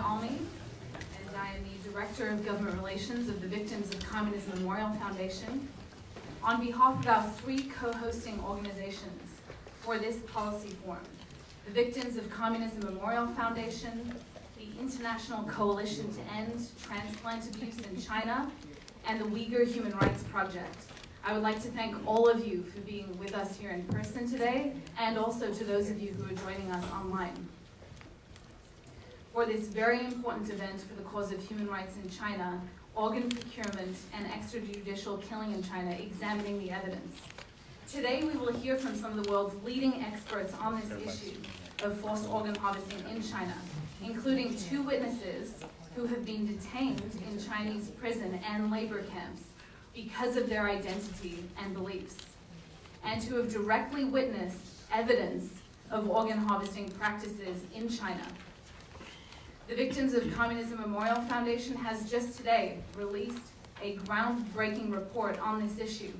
Almi, and I am the Director of Government Relations of the Victims of Communism Memorial Foundation. On behalf of our three co-hosting organizations for this policy forum, the Victims of Communism Memorial Foundation, the International Coalition to End Transplant Abuse in China, and the Uyghur Human Rights Project, I would like to thank all of you for being with us here in person today, and also to those of you who are joining us online. For this very important event for the cause of human rights in China, organ procurement and extrajudicial killing in China, examining the evidence. Today we will hear from some of the world's leading experts on this issue of forced organ harvesting in China, including two witnesses who have been detained in Chinese prison and labor camps because of their identity and beliefs, and who have directly witnessed evidence of organ harvesting practices in China. The Victims of Communism Memorial Foundation has just today released a groundbreaking report on this issue,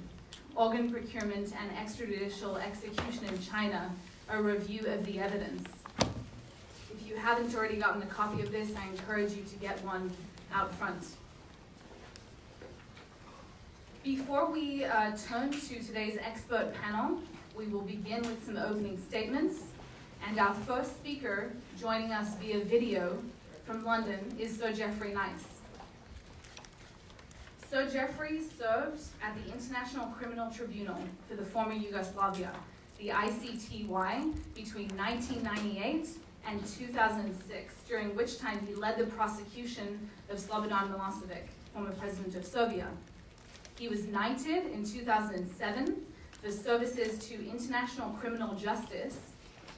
Organ Procurement and Extrajudicial Execution in China, a review of the evidence. If you haven't already gotten a copy of this, I encourage you to get one out front. Before we turn to today's expert panel, we will begin with some opening statements. And our first speaker, joining us via video from London, is Sir Geoffrey Nice. Sir Geoffrey served at the International Criminal Tribunal for the former Yugoslavia, the ICTY, between 1998 and 2006, during which time he led the prosecution of Slobodan Milosevic, former president of Serbia. He was knighted in 2007 for services to international criminal justice,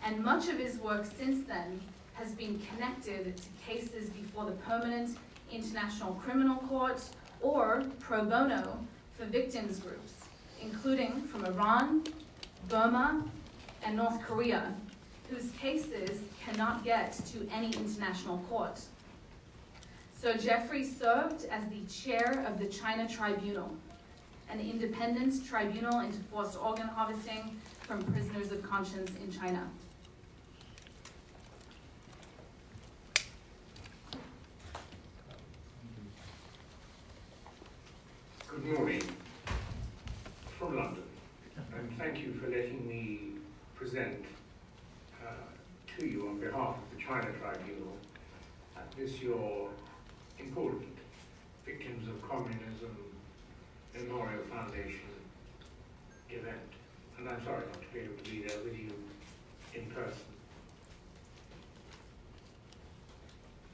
and much of his work since then has been connected to cases before the Permanent International Criminal Court or pro bono for victims groups, including from Iran, Burma, and North Korea, whose cases cannot get to any international court. So Geoffrey served as the chair of the China Tribunal, an independent tribunal into forced organ harvesting from prisoners of conscience in China. Good morning from London, and thank you for letting me present to you on behalf of the China Tribunal at this your important Victims of Communism Memorial Foundation event. And I'm sorry not to be able to be there with you in person.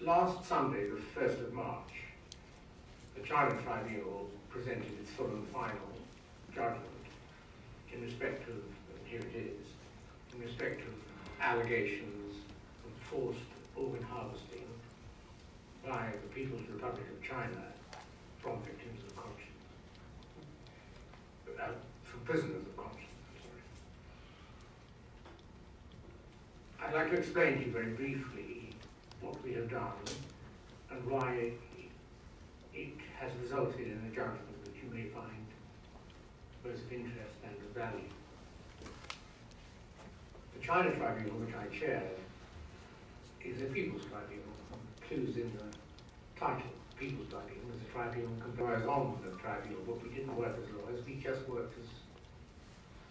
Last Sunday, the 1st of March, the China Tribunal presented its full and final judgment in respect of, and here it is, in respect of allegations of forced organ harvesting by the People's Republic of China from victims of conscience, from prisoners of conscience, I'm sorry. I'd like to explain to you very briefly what we have done and why it has resulted in a judgment that you may find both of interest and of value. The China Tribunal, which I chaired, is a People's Tribunal. Clues in the title, People's Tribunal, is a tribunal comprised on the tribunal, but we didn't work as lawyers, we just worked as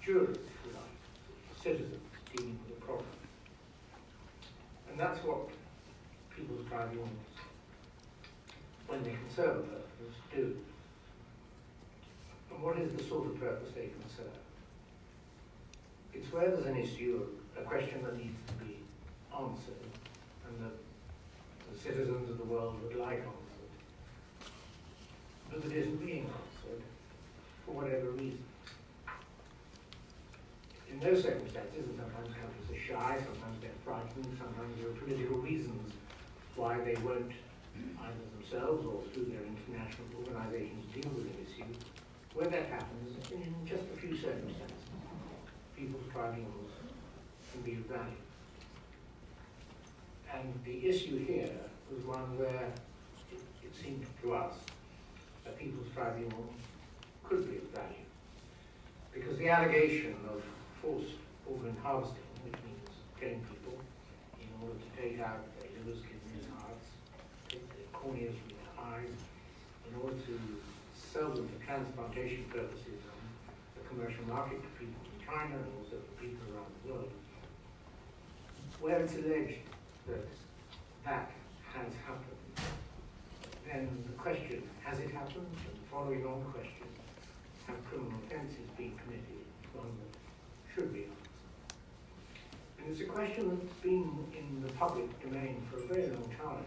jurors, if you like, citizens dealing with a problem. And that's what People's Tribunals, when they can serve a purpose, do. And what is the sort of purpose they can serve? It's where there's an issue, a question that needs to be answered, and that the citizens of the world would like answered, but that isn't being answered for whatever reason. In those circumstances, and sometimes countries are shy, sometimes they're frightened, sometimes there are political reasons why they won't either themselves or through their international organizations deal with an issue. Where that happens, in just a few circumstances, People's Tribunals can be of value. And the issue here was one where it seemed to us that People's Tribunal could be of value. Because the allegation of forced organ harvesting, which means killing people in order to take out their livers, kidneys, hearts, sell them for transplantation purposes on the commercial market to people in China and also for people around the world, where it's alleged that that has happened, then the question, has it happened? And following on the question, have criminal offences been committed, is one that should be answered. And it's a question that's been in the public domain for a very long time.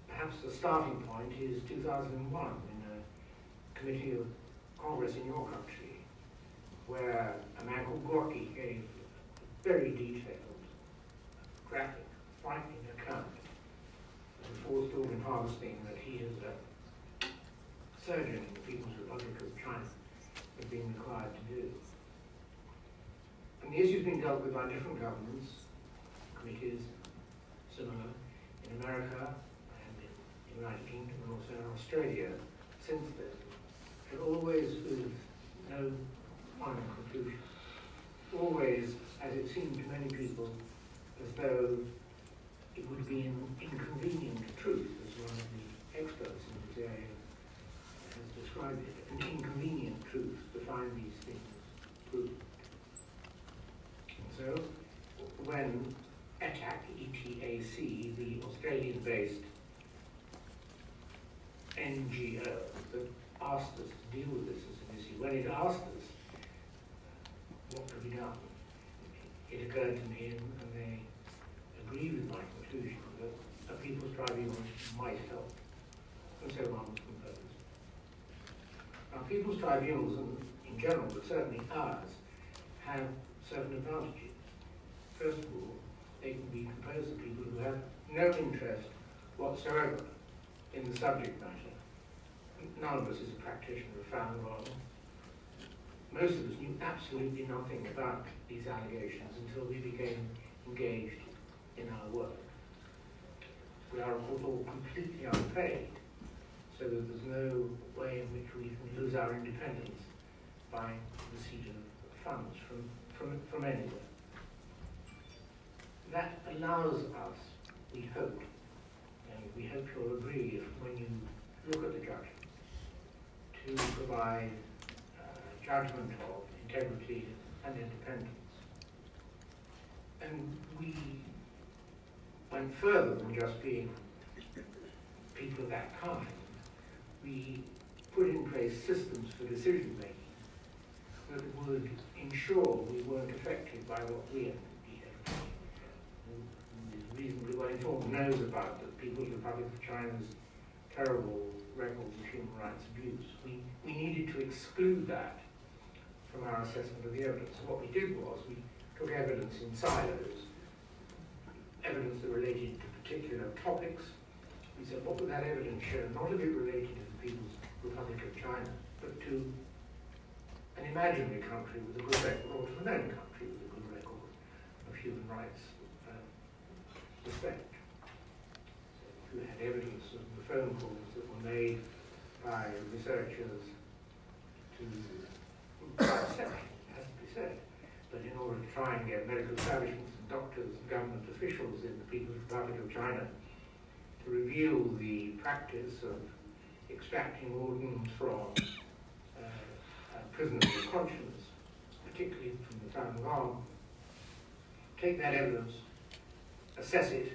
Perhaps the starting point is 2001 in a committee of Congress in your country, where a man called Gorky gave a very detailed, graphic, frightening account of the forced organ harvesting that he as a surgeon in the People's Republic of China had been required to do. And the issue's been dealt with by different governments, committees, similar, in America and in the United Kingdom and also in Australia since then, but always with no final conclusion. Always, as it seemed to many people, as though it would be an inconvenient truth, as one of the experts in this area has described it, an inconvenient truth to find these things proved. So, when ETAC, ETAC, the Australian-based NGO that asked us to deal with this as an issue, when it asked us what could be done, it occurred to me, and they agreed with my conclusion, that a People's Tribunal might help, and so one was proposed. Now, People's Tribunals, in general, but certainly ours, have certain advantages. First of all, they can be composed of people who have no interest whatsoever in the subject matter. None of us as a practitioner of Falun Gong. Most of us knew absolutely nothing about these allegations until we became engaged in our work. We are, of course, all completely unpaid, so that there's no way in which we can lose our independence by receipt of funds from anywhere. That allows us, we hope, and we hope you'll agree if when you look at the judgment, to provide judgment of integrity and independence. And we went further than just being people of that kind. We put in place systems for decision making that would ensure we weren't affected by what we had reasonably well informed knows about the People's Republic of China's terrible record of human rights abuse. We needed to exclude that from our assessment of the evidence. So what we did was we took evidence in silos, evidence that related to particular topics. We said, what would that evidence show? Not if it related to the People's Republic of China, but to an imaginary country with a good record, or to a known country with a good record of human rights respect. So if you had evidence of the phone calls that were made by researchers to deception, it has to be said, but in order to try and get medical establishments and doctors and government officials in the People's Republic of China to reveal the practice of extracting organs from prisoners of conscience, particularly from the Falun Gong, take that evidence, assess it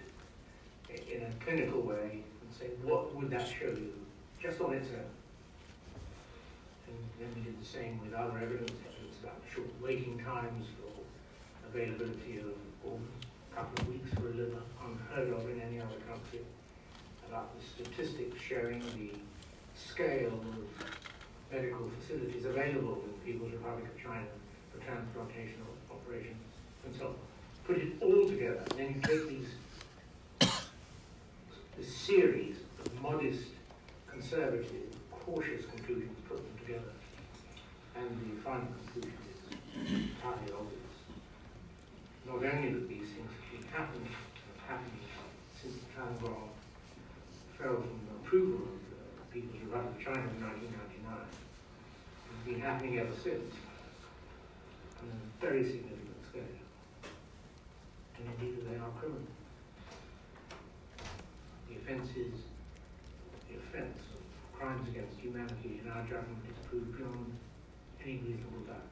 in a clinical way, and say, what would that show you, just on its own? And then we did the same with other evidence about short waiting times for availability of organs, a couple of weeks for a liver, unheard of in any other country, about the statistics showing the scale of medical facilities available in the People's Republic of China for transplantation operations, and so on. Put it all together, and then you take this series of modest, conservative, cautious conclusions, put them together, and the final conclusion is entirely obvious. Not only that these things have been happening since the Falun Gong fell from the approval of the People's Republic of China in 1999, it's been happening ever since, on a very significant scale. And indeed, they are criminal. The offence of crimes crimes against humanity, in our judgment, is proved beyond any reasonable doubt.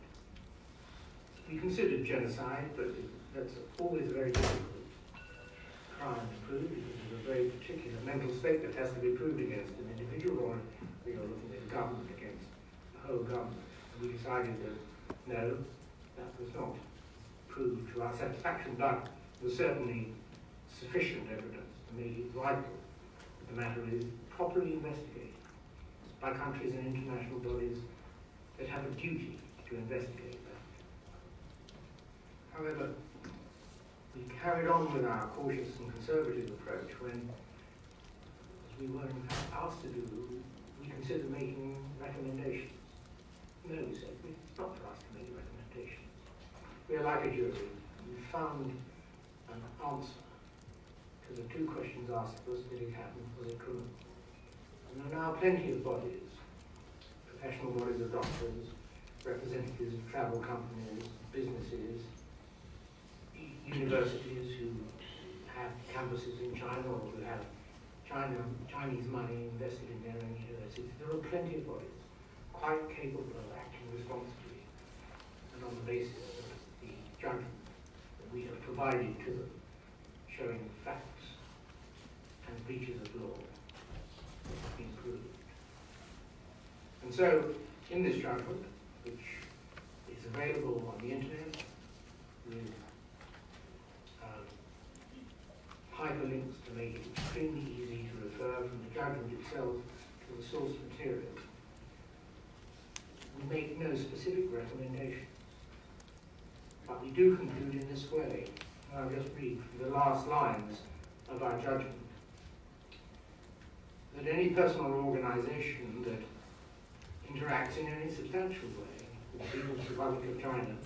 We considered genocide, but that's always a very difficult crime to prove, because it's a very particular mental state that has to be proved against an individual, or we are looking at a government against the whole government. And we decided that no, that was not proved to our satisfaction, but there was certainly sufficient evidence to make it vital that the matter is properly investigated by countries and international bodies that have a duty to investigate that. However, we carried on with our cautious and conservative approach when, as we were in fact asked to do, we considered making recommendations. No, we said, it's not for us to make recommendations. We are like a jury. We found an answer to the two questions asked of us: did it happen? Was it criminal? And there are now plenty of bodies, professional bodies of doctors, representatives of travel companies, businesses, universities who have campuses in China or who have Chinese money invested in their own universities. There are plenty of bodies quite capable of acting responsibly and on the basis of the judgment that we have provided to them, showing facts and breaches of law that have been proved. And so, in this judgment, which is available on the internet with hyperlinks to make it extremely easy to refer from the judgment itself to the source material, we make no specific recommendations. But we do conclude in this way. I'll just read from the last lines of our judgment: that any person or organization that interacts in any substantial way with the People's Republic of China,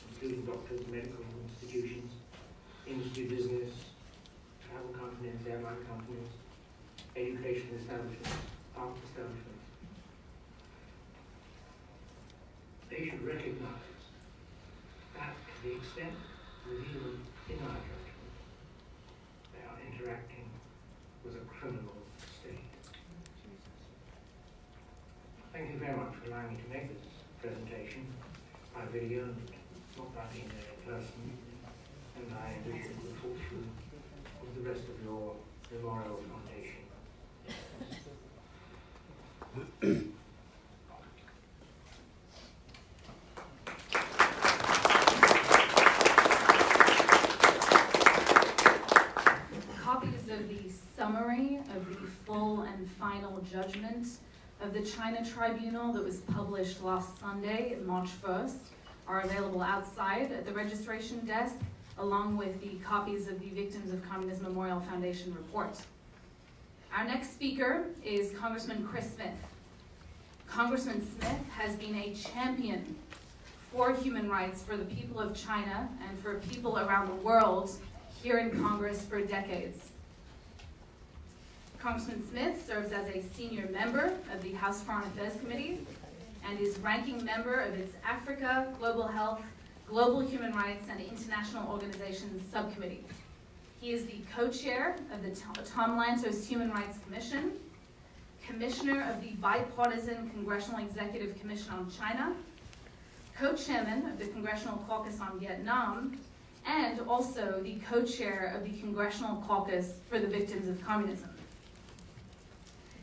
including doctors, medical institutions, industry, business, travel companies, airline companies, education establishments, art establishments, they should recognize that to the extent revealed in our judgment, they are interacting with a criminal state. Thank you very much for allowing me to make this presentation by video, not by being there in person, and I wish you the fortune of the rest of your Memorial Foundation. Copies of the summary of the full and final judgment of the China Tribunal that was published last Sunday, March 1st, are available outside at the registration desk, along with the copies of the Victims of Communism Memorial Foundation report. Our next speaker is Congressman Chris Smith. Congressman Smith has been a champion for human rights for the people of China and for people around the world here in Congress for decades. Congressman Smith serves as a senior member of the House Foreign Affairs Committee and is ranking member of its Africa, Global Health, Global Human Rights, and International Organizations Subcommittee. He is the co-chair of the Tom Lantos Human Rights Commission, commissioner of the Bipartisan Congressional Executive Commission on China, co-chairman of the Congressional Caucus on Vietnam, and also the co-chair of the Congressional Caucus for the Victims of Communism.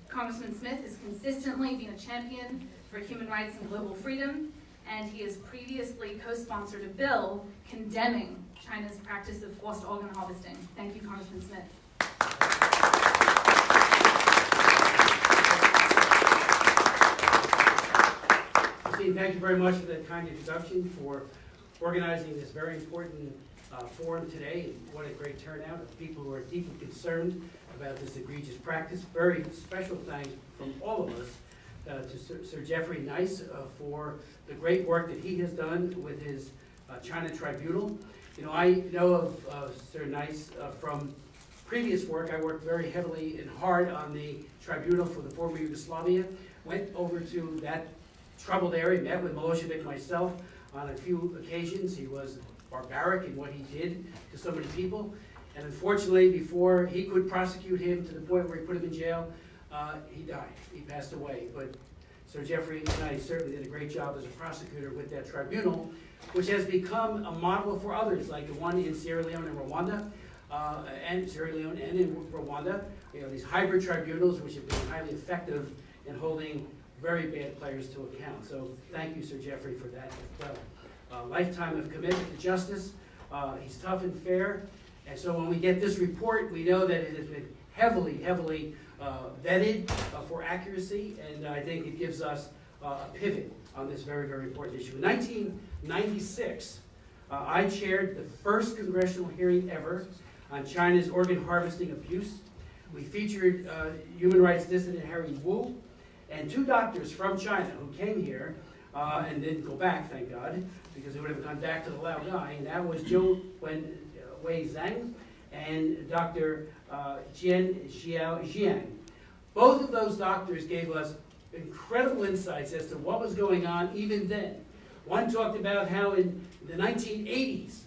Congressman Smith has consistently been a champion for human rights and global freedom, and he has previously co-sponsored a bill condemning China's practice of forced organ harvesting. Thank you, Congressman Smith. Steve, thank you very much for that kind introduction, for organizing this very important forum today. And what a great turnout of people who are deeply concerned about this egregious practice. Very special thanks from all of us to Sir Jeffrey Nice for the great work that he has done with his China Tribunal. You know, I know of Sir Nice from previous work. I worked very heavily and hard on the Tribunal for the former Yugoslavia. Went over to that troubled area, met with Milosevic myself on a few occasions. He was barbaric in what he did to so many people. And unfortunately, before he could prosecute him to the point where he put him in jail, he died. He passed away. But Sir Jeffrey and I certainly did a great job as a prosecutor with that tribunal, which has become a model for others, like the one in Sierra Leone and Rwanda, and in Rwanda. You know, these hybrid tribunals, which have been highly effective in holding very bad players to account. So thank you, Sir Jeffrey, for that as well. Lifetime of commitment to justice. He's tough and fair. And so when we get this report, we know that it has been heavily vetted for accuracy, and I think it gives us a pivot on this very, very important issue. In 1996, I chaired the first congressional hearing ever on China's organ harvesting abuse. We featured human rights dissident Harry Wu and two doctors from China who came here and didn't go back, thank God, because they would have gone back to the Laodai, and that was Zhou Wei Zhang and Dr. Jian Xiaojiang. Both of those doctors gave us incredible insights as to what was going on even then. One talked about how in the 1980s,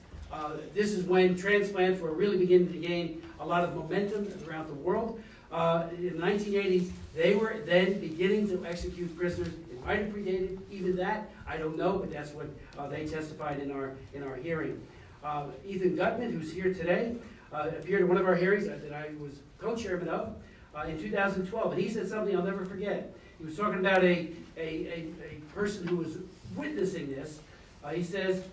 this is when transplants were really beginning to gain a lot of momentum throughout the world. In the 1980s, they were then beginning to execute prisoners. It might have predated even that, I don't know, but that's what they testified in our hearing. Ethan Gutman, who's here today, appeared at one of our hearings that I was co-chairman of in 2012, and he said something I'll never forget. He was talking about a person who was witnessing this. He says,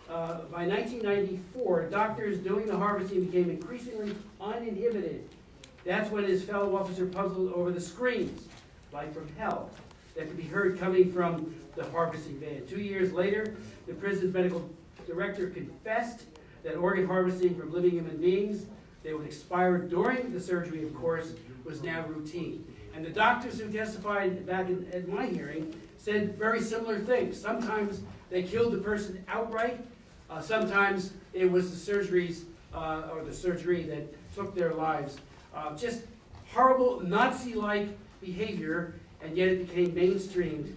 by 1994, doctors doing the harvesting became increasingly uninhibited. That's when his fellow officer puzzled over the screams, like from hell, that could be heard coming from the harvesting van. 2 years later, the prison's medical director confessed that organ harvesting from living human beings, they would expire during the surgery, of course, was now routine. And the doctors who testified back at my hearing said very similar things. Sometimes they killed the person outright. Sometimes it was the surgeries or the surgery that took their lives. Just horrible Nazi-like behavior, and yet it became mainstreamed,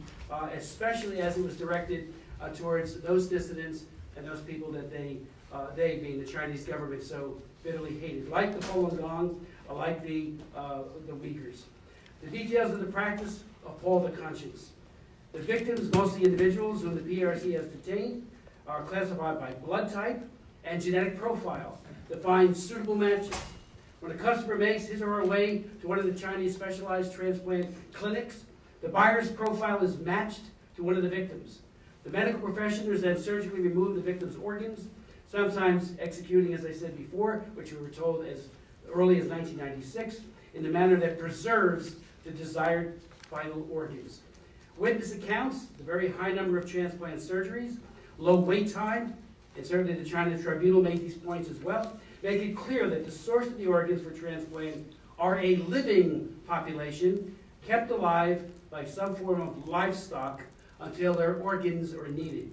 especially as it was directed towards those dissidents and those people that they being the Chinese government, so bitterly hated, like the Falun Gong, like the Uyghurs. The details of the practice appall the conscience. The victims, mostly individuals whom the PRC has detained, are classified by blood type and genetic profile to find suitable matches. When a customer makes his or her way to one of the Chinese specialized transplant clinics, the buyer's profile is matched to one of the victims. The medical professionals then surgically remove the victim's organs, sometimes executing, as I said before, which we were told as early as 1996, in a manner that preserves the desired vital organs. Witness accounts, the very high number of transplant surgeries, low wait time, and certainly the China Tribunal made these points as well, make it clear that the source of the organs for transplant are a living population kept alive by some form of livestock until their organs are needed.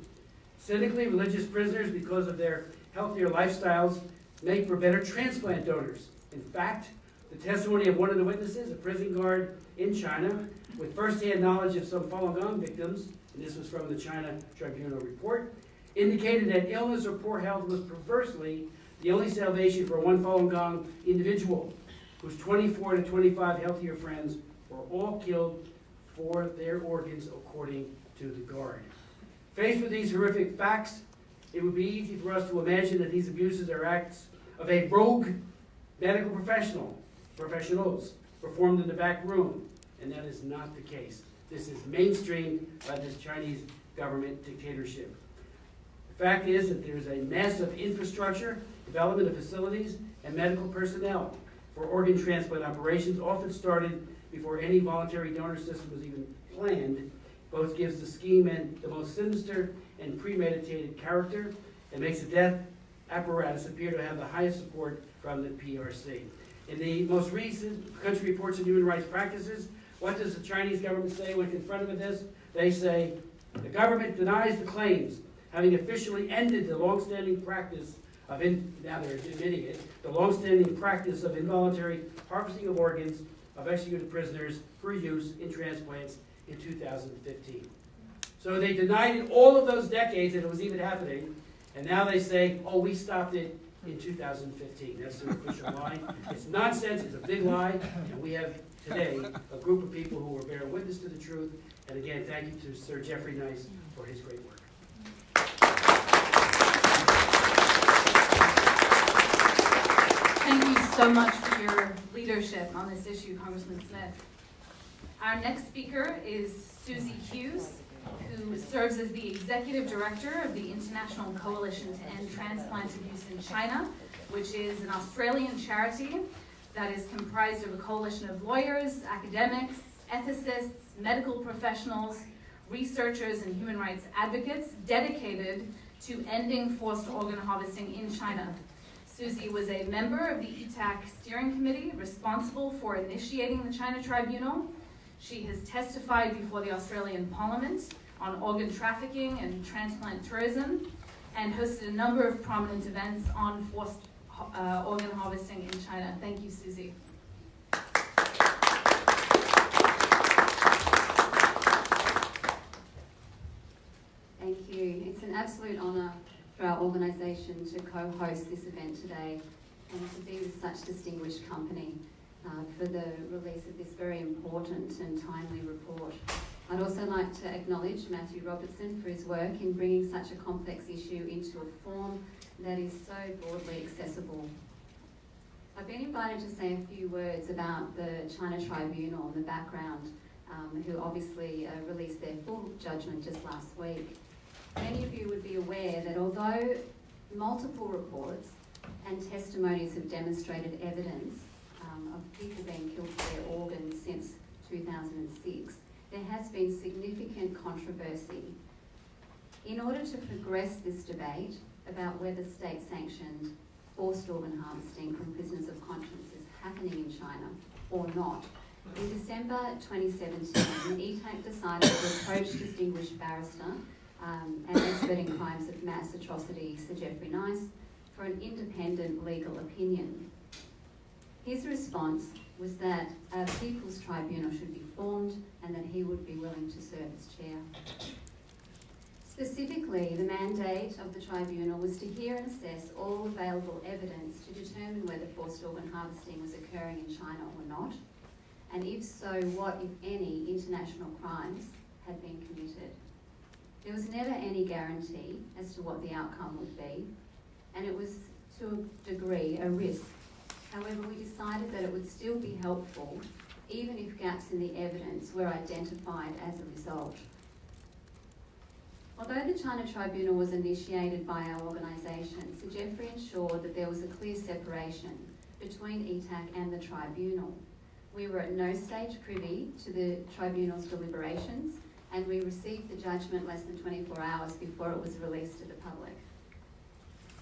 Cynically, religious prisoners, because of their healthier lifestyles, make for better transplant donors. In fact, the testimony of one of the witnesses, a prison guard in China, with first-hand knowledge of some Falun Gong victims, and this was from the China Tribunal report, indicated that illness or poor health was perversely the only salvation for one Falun Gong individual, whose 24 to 25 healthier friends were all killed for their organs, according to the guard. Faced with these horrific facts, it would be easy for us to imagine that these abuses are acts of a rogue medical professionals performed in the back room, and that is not the case. This is mainstreamed by this Chinese government dictatorship. The fact is that there is a massive infrastructure, development of facilities, and medical personnel for organ transplant operations, often started before any voluntary donor system was even planned. Both gives the scheme and the most sinister and premeditated character, and makes the death apparatus appear to have the highest support from the PRC. In the most recent country reports on human rights practices, what does the Chinese government say when confronted with this? They say, the government denies the claims, having officially ended the long-standing practice of, now they're admitting it, the long-standing practice of involuntary harvesting of organs of executed prisoners for use in transplants in 2015. So they denied it all of those decades that it was even happening, and now they say, oh, we stopped it in 2015. That's the official lie. It's nonsense, it's a big lie, and we have today a group of people who are bearing witness to the truth. And again, thank you to Sir Jeffrey Nice for his great work. Thank you so much for your leadership on this issue, Congressman Smith. Our next speaker is Susie Hughes, who serves as the Executive Director of the International Coalition to End Transplant Abuse in China, which is an Australian charity that is comprised of a coalition of lawyers, academics, ethicists, medical professionals, researchers, and human rights advocates dedicated to ending forced organ harvesting in China. Susie was a member of the ETAC steering committee responsible for initiating the China Tribunal. She has testified before the Australian Parliament on organ trafficking and transplant tourism, and hosted a number of prominent events on forced organ harvesting in China. Thank you, Susie. Thank you. It's an absolute honour for our organisation to co-host this event today and to be with such distinguished company for the release of this very important and timely report. I'd also like to acknowledge Matthew Robertson for his work in bringing such a complex issue into a form that is so broadly accessible. I've been invited to say a few words about the China Tribunal and the background, who obviously released their full judgment just last week. Many of you would be aware that although multiple reports and testimonies have demonstrated evidence of people being killed for their organs since 2006, there has been significant controversy. In order to progress this debate about whether state-sanctioned forced organ harvesting from prisoners of conscience is happening in China or not, in December 2017, ETAC decided to approach distinguished barrister and expert in crimes of mass atrocity, Sir Jeffrey Nice, for an independent legal opinion. His response was that a People's Tribunal should be formed and that he would be willing to serve as chair. Specifically, the mandate of the tribunal was to hear and assess all available evidence to determine whether forced organ harvesting was occurring in China or not, and if so, what, if any, international crimes had been committed. There was never any guarantee as to what the outcome would be, and it was, to a degree, a risk. However, we decided that it would still be helpful, even if gaps in the evidence were identified as a result. Although the China Tribunal was initiated by our organisation, Sir Jeffrey ensured that there was a clear separation between ETAC and the Tribunal. We were at no stage privy to the Tribunal's deliberations, and we received the judgment less than 24 hours before it was released to the public.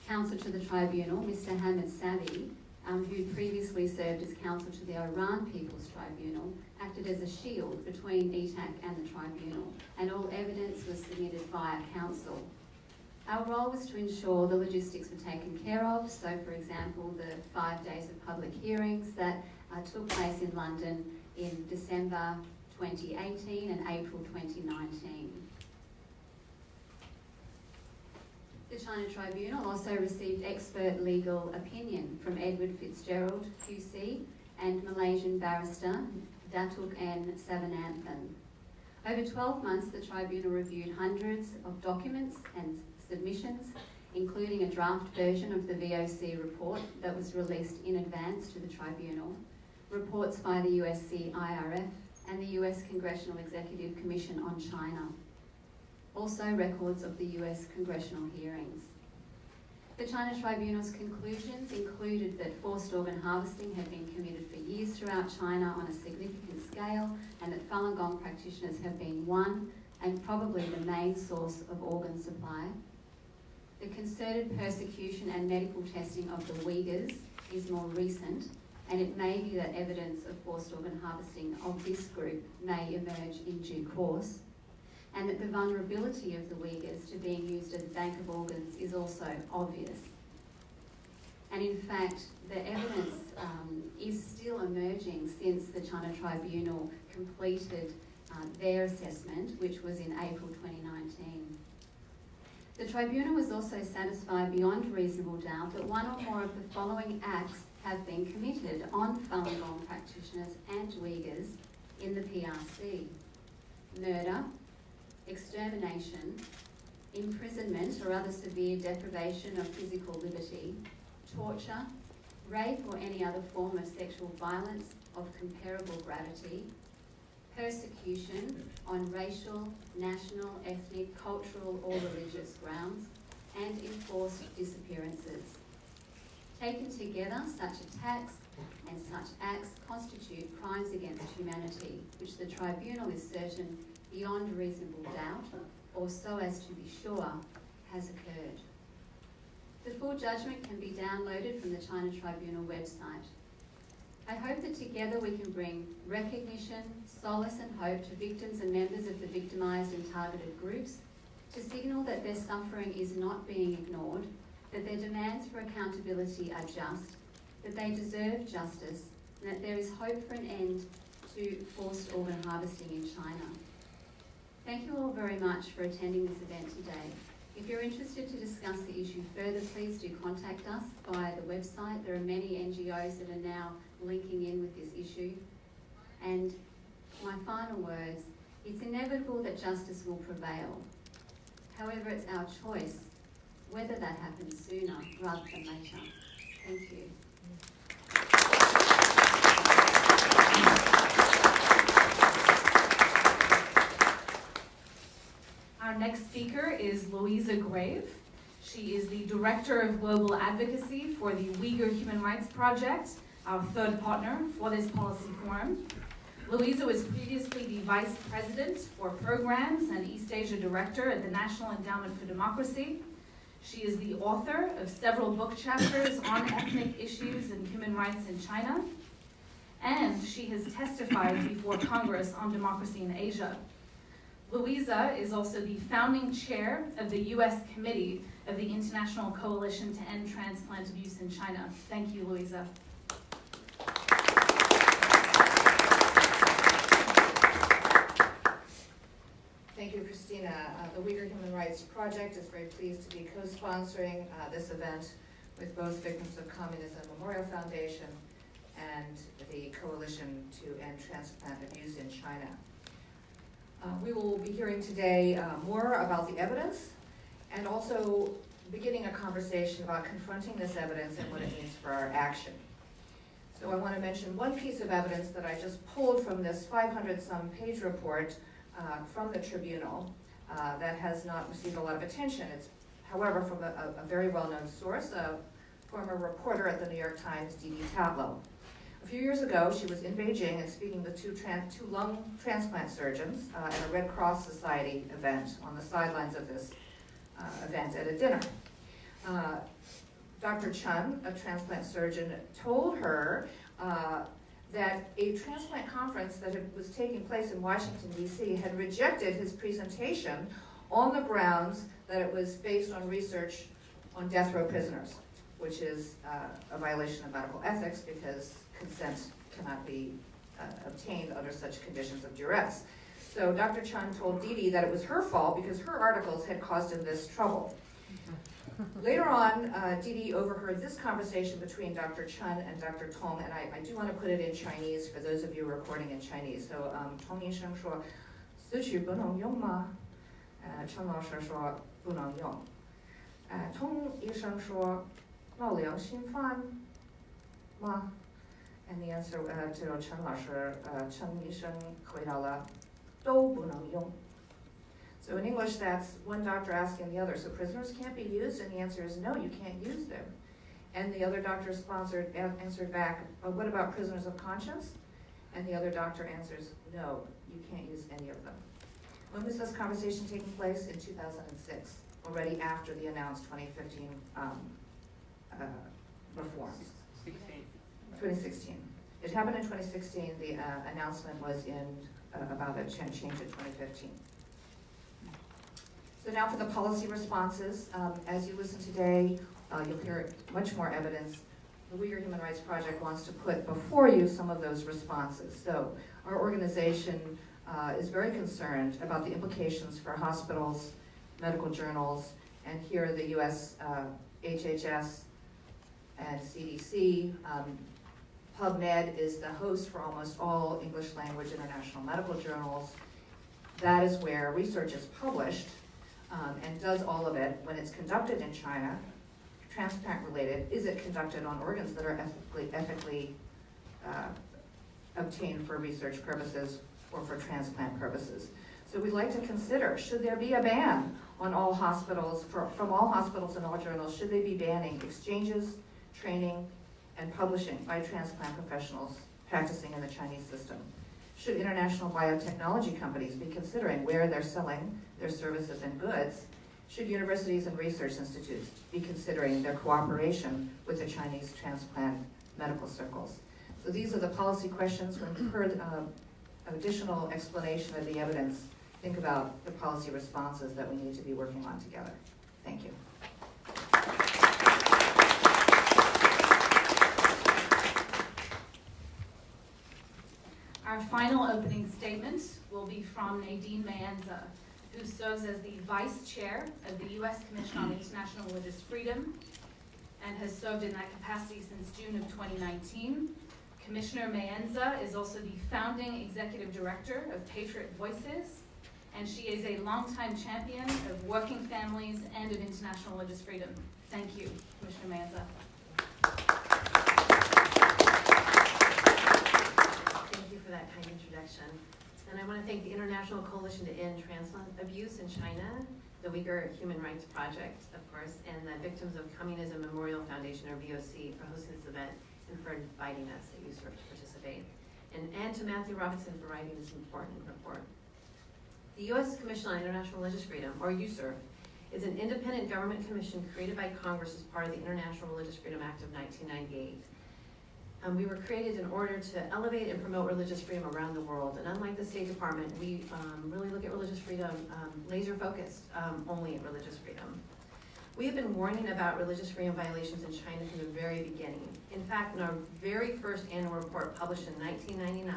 Counsel to the Tribunal, Mr. Hamid Savi, who previously served as counsel to the Iran People's Tribunal, acted as a shield between ETAC and the Tribunal, and all evidence was submitted via counsel. Our role was to ensure the logistics were taken care of, so for example, the 5 days of public hearings that took place in London in December 2018 and April 2019. The China Tribunal also received expert legal opinion from Edward Fitzgerald, QC, and Malaysian barrister Datuk N. Savananthan. Over 12 months, the Tribunal reviewed hundreds of documents and submissions, including a draft version of the VOC report that was released in advance to the Tribunal, reports by the USC IRF and the US Congressional Executive Commission on China. Also records of the US congressional hearings. The China Tribunal's conclusions included that forced organ harvesting had been committed for years throughout China on a significant scale, and that Falun Gong practitioners have been one and probably the main source of organ supply. The concerted persecution and medical testing of the Uyghurs is more recent, and it may be that evidence of forced organ harvesting of this group may emerge in due course, and that the vulnerability of the Uyghurs to being used as a bank of organs is also obvious. And in fact, the evidence is still emerging since the China Tribunal completed their assessment, which was in April 2019. The Tribunal was also satisfied beyond reasonable doubt that one or more of the following acts have been committed on Falun Gong practitioners and Uyghurs in the PRC. Murder, extermination, imprisonment or other severe deprivation of physical liberty, torture, rape or any other form of sexual violence of comparable gravity, persecution on racial, national, ethnic, cultural or religious grounds, and enforced disappearances. Taken together, such attacks and such acts constitute crimes against humanity, which the Tribunal is certain beyond reasonable doubt, or so as to be sure, has occurred. The full judgment can be downloaded from the China Tribunal website. I hope that together we can bring recognition, solace and hope to victims and members of the victimised and targeted groups, to signal that their suffering is not being ignored, that their demands for accountability are just, that they deserve justice, and that there is hope for an end to forced organ harvesting in China. Thank you all very much for attending this event today. If you're interested to discuss the issue further, please do contact us via the website. There are many NGOs that are now linking in with this issue. And my final words, it's inevitable that justice will prevail. However, it's our choice whether that happens sooner rather than later. Thank you. Our next speaker is Louisa Grave. She is the Director of Global Advocacy for the Uyghur Human Rights Project, our third partner for this policy forum. Louisa was previously the Vice President for Programs and East Asia Director at the National Endowment for Democracy. She is the author of several book chapters on ethnic issues and human rights in China, and she has testified before Congress on democracy in Asia. Louisa is also the founding chair of the U.S. Committee of the International Coalition to End Transplant Abuse in China. Thank you, Louisa. Thank you, Christina. The Uyghur Human Rights Project is very pleased to be co-sponsoring this event with both Victims of Communism Memorial Foundation and the Coalition to End Transplant Abuse in China. We will be hearing today more about the evidence and also beginning a conversation about confronting this evidence and what it means for our action. So I want to mention one piece of evidence that I just pulled from this 500-some page report from the Tribunal that has not received a lot of attention. It's, however, from a very well-known source, a former reporter at the New York Times, Didi Tablo. A few years ago, she was in Beijing and speaking with two lung transplant surgeons at a Red Cross Society event on the sidelines of this event at a dinner. Dr. Chun, a transplant surgeon, told her that a transplant conference that was taking place in Washington, D.C. had rejected his presentation on the grounds that it was based on research on death row prisoners, which is a violation of medical ethics because consent cannot be obtained under such conditions of duress. So Dr. Chun told Didi that it was her fault because her articles had caused him this trouble. Later on, Didi overheard this conversation between Dr. Chun and Dr. Tong, and I do want to put it in Chinese for those of you recording in Chinese. So, Tong 医生说，死曲不能用吗？陈老师说不能用。Tong 医生说，老良心犯吗？ And the answer to Chen 老师，陈医生回答了，都不能用。 So in English, that's one doctor asking the other, so prisoners can't be used? And the answer is no, you can't use them. And the other doctor answered back, oh, what about prisoners of conscience? And the other doctor answers, no, you can't use any of them. When was this conversation taking place? In 2006, already after the announced 2015 reforms. 2016. It happened in 2016. The announcement was in about a change in 2015. So now for the policy responses. As you listen today, you'll hear much more evidence. The Uyghur Human Rights Project wants to put before you some of those responses. So our organization is very concerned about the implications for hospitals, medical journals, and here the US HHS and CDC. PubMed is the host for almost all English language international medical journals. That is where research is published and does all of it. When it's conducted in China, transplant related, is it conducted on organs that are ethically obtained for research purposes or for transplant purposes? So we'd like to consider, should there be a ban on all hospitals, from all hospitals and all journals, should they be banning exchanges, training, and publishing by transplant professionals practicing in the Chinese system? Should international biotechnology companies be considering where they're selling their services and goods? Should universities and research institutes be considering their cooperation with the Chinese transplant medical circles? So these are the policy questions. When you've heard additional explanation of the evidence, think about the policy responses that we need to be working on together. Thank you. Our final opening statement will be from Nadine Maenza, who serves as the Vice Chair of the U.S. Commission on International Religious Freedom and has served in that capacity since June of 2019. Commissioner Maenza is also the founding Executive Director of Patriot Voices, and she is a longtime champion of working families and of international religious freedom. Thank you, Commissioner Maenza. Thank you for that kind introduction. And I want to thank the International Coalition to End Transplant Abuse in China, the Uyghur Human Rights Project, of course, and the Victims of Communism Memorial Foundation, or VOC, for hosting this event and for inviting us at USERF to participate. And to Matthew Robinson for writing this important report. The U.S. Commission on International Religious Freedom, or USERF, is an independent government commission created by Congress as part of the International Religious Freedom Act of 1998. We were created in order to elevate and promote religious freedom around the world. And unlike the State Department, we really look at religious freedom laser focused only at religious freedom. We have been warning about religious freedom violations in China from the very beginning. In fact, in our very first annual report published in 1999,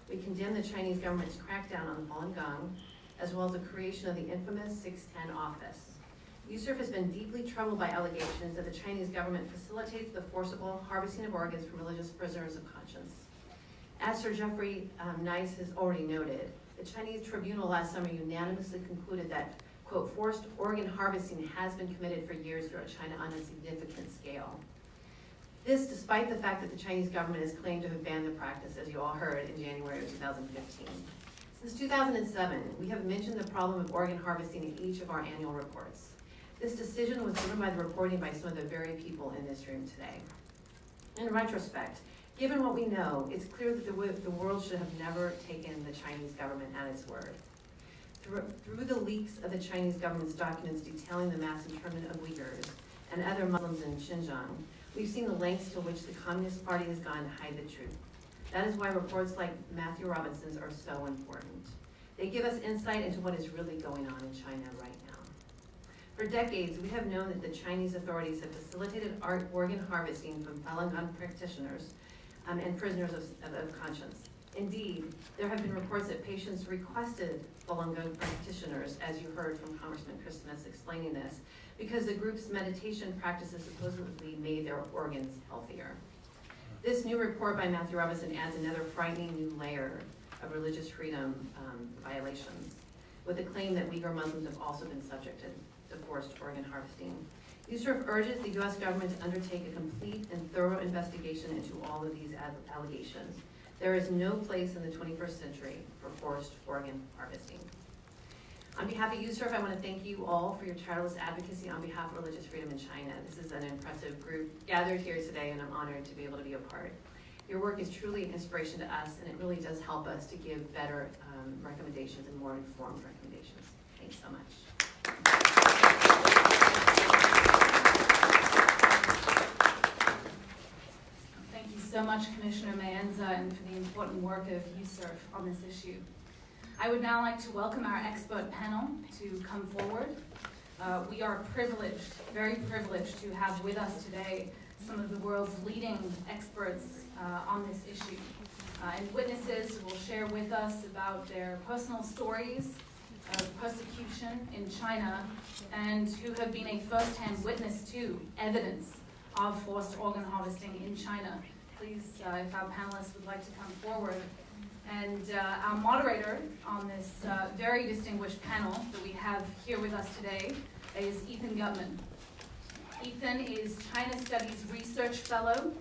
we condemned the Chinese government's crackdown on Falun Gong, as well as the creation of the infamous 610 office. USERF has been deeply troubled by allegations that the Chinese government facilitates the forcible harvesting of organs from religious prisoners of conscience. As Sir Jeffrey Nice has already noted, the Chinese Tribunal last summer unanimously concluded that, quote, forced organ harvesting has been committed for years throughout China on a significant scale. This despite the fact that the Chinese government has claimed to have banned the practice, as you all heard, in January of 2015. Since 2007, we have mentioned the problem of organ harvesting in each of our annual reports. This decision was driven by the reporting by some of the very people in this room today. In retrospect, given what we know, it's clear that the world should have never taken the Chinese government at its word. Through the leaks of the Chinese government's documents detailing the mass internment of Uyghurs and other Muslims in Xinjiang, we've seen the lengths to which the Communist Party has gone to hide the truth. That is why reports like Matthew Robinson's are so important. They give us insight into what is really going on in China right now. For decades, we have known that the Chinese authorities have facilitated organ harvesting from Falun Gong practitioners and prisoners of conscience. Indeed, there have been reports that patients requested Falun Gong practitioners, as you heard from Congressman Chris Smith explaining this, because the group's meditation practices supposedly made their organs healthier. This new report by Matthew Robinson adds another frightening new layer of religious freedom violations, with the claim that Uyghur Muslims have also been subjected to forced organ harvesting. USERF urges the U.S. government to undertake a complete and thorough investigation into all of these allegations. There is no place in the 21st century for forced organ harvesting. On behalf of USERF, I want to thank you all for your tireless advocacy on behalf of religious freedom in China. This is an impressive group gathered here today, and I'm honored to be able to be a part. Your work is truly an inspiration to us, and it really does help us to give better recommendations and more informed recommendations. Thanks so much. Thank you so much, Commissioner Maenza, and for the important work of USERF on this issue. I would now like to welcome our expert panel to come forward. We are privileged, very privileged, to have with us today some of the world's leading experts on this issue. And witnesses who will share with us about their personal stories of persecution in China and who have been a first-hand witness to evidence of forced organ harvesting in China. Please, if our panelists would like to come forward. And our moderator on this very distinguished panel that we have here with us today is Ethan Gutman. Ethan is China Studies Research Fellow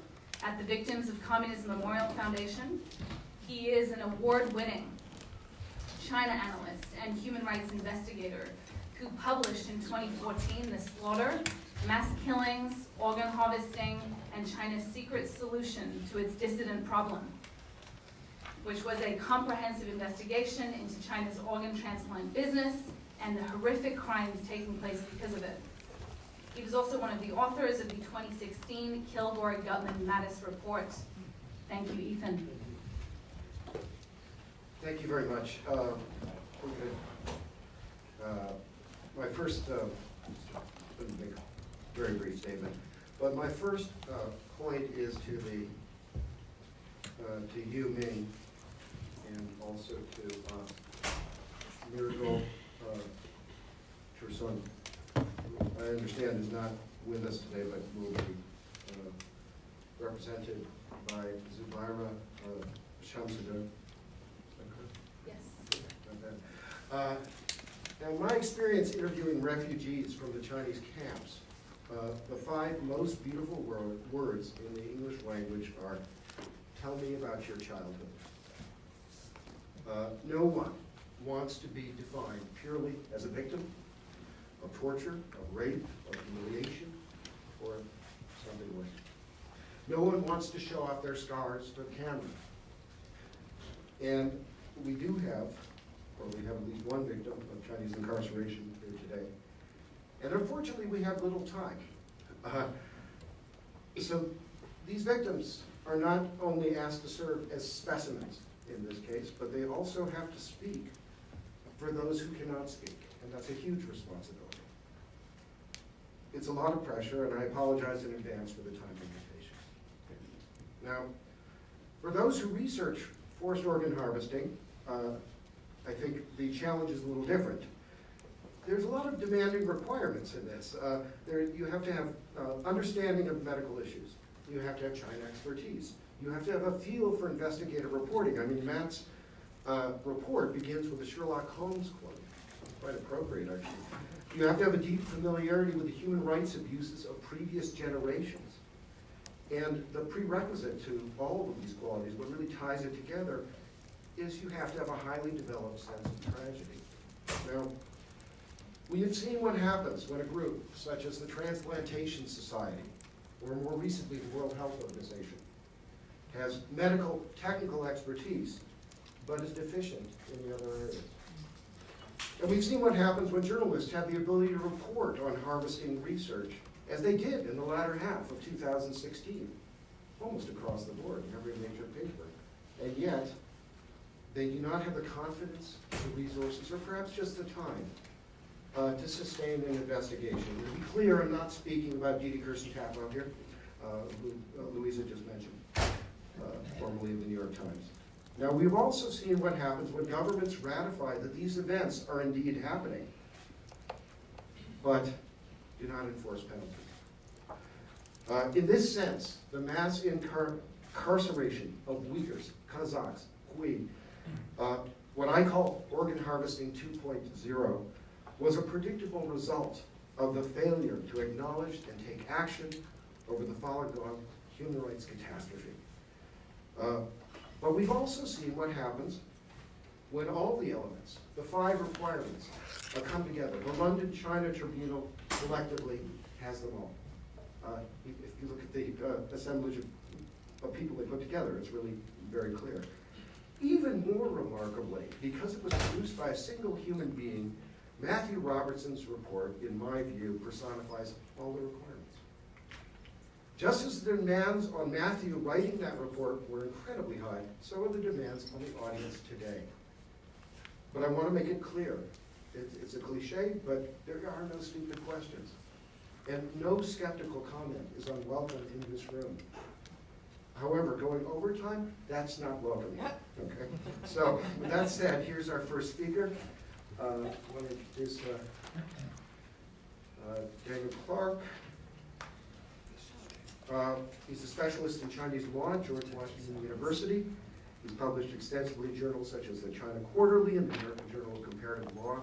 at the Victims of Communism Memorial Foundation. He is an award-winning China analyst and human rights investigator who published in 2014 The Slaughter, Mass Killings, Organ Harvesting, and China's Secret Solution to its Dissident Problem, which was a comprehensive investigation into China's organ transplant business and the horrific crimes taking place because of it. He was also one of the authors of the 2016 Kilgore-Gutman-Mattis report. Thank you, Ethan. Thank you very much. My first, let me make a very brief statement, but my first point is to you, Ming, and also to Miracle Turson, who I understand is not with us today, but will be represented by Zubaira Shamsuddin. Yes. Now, my experience interviewing refugees from the Chinese camps, the 5 most beautiful words in the English language are, tell me about your childhood. No one wants to be defined purely as a victim of torture, of rape, of humiliation, or something worse. No one wants to show off their scars to the camera. And we do have, or we have at least one victim of Chinese incarceration here today. And unfortunately, we have little time. So these victims are not only asked to serve as specimens in this case, but they also have to speak for those who cannot speak, and that's a huge responsibility. It's a lot of pressure, and I apologize in advance for the time limitations. Now, for those who research forced organ harvesting, I think the challenge is a little different. There's a lot of demanding requirements in this. You have to have understanding of medical issues. You have to have China expertise. You have to have a feel for investigative reporting. I mean, Matt's report begins with a Sherlock Holmes quote. Quite appropriate, actually. You have to have a deep familiarity with the human rights abuses of previous generations. And the prerequisite to all of these qualities, what really ties it together, is you have to have a highly developed sense of tragedy. Now, we have seen what happens when a group, such as the Transplantation Society, or more recently the World Health Organization, has medical, technical expertise, but is deficient in the other areas. And we've seen what happens when journalists have the ability to report on harvesting research, as they did in the latter half of 2016, almost across the board in every major paper. And yet, they do not have the confidence, the resources, or perhaps just the time to sustain an investigation. To be clear, I'm not speaking about Didi Kirsten-Kaplan here, who Louisa just mentioned, formerly of the New York Times. Now, we've also seen what happens when governments ratify that these events are indeed happening, but do not enforce penalties. In this sense, the mass incarceration of Uyghurs, Kazakhs, Hui, what I call organ harvesting 2.0, was a predictable result of the failure to acknowledge and take action over the foregone human rights catastrophe. But we've also seen what happens when all the elements, the 5 requirements, come together. The London China Tribunal collectively has them all. If you look at the assemblage of people they put together, it's really very clear. Even more remarkably, because it was produced by a single human being, Matthew Robertson's report, in my view, personifies all the requirements. Just as the demands on Matthew writing that report were incredibly high, so are the demands on the audience today. But I want to make it clear, it's a cliche, but there are no stupid questions. And no skeptical comment is unwelcome in this room. However, going overtime, that's not welcome. Okay? So, with that said, here's our first speaker. I want to introduce Daniel Clark. He's a specialist in Chinese law at George Washington University. He's published extensively in journals such as the China Quarterly and the American Journal of Comparative Law.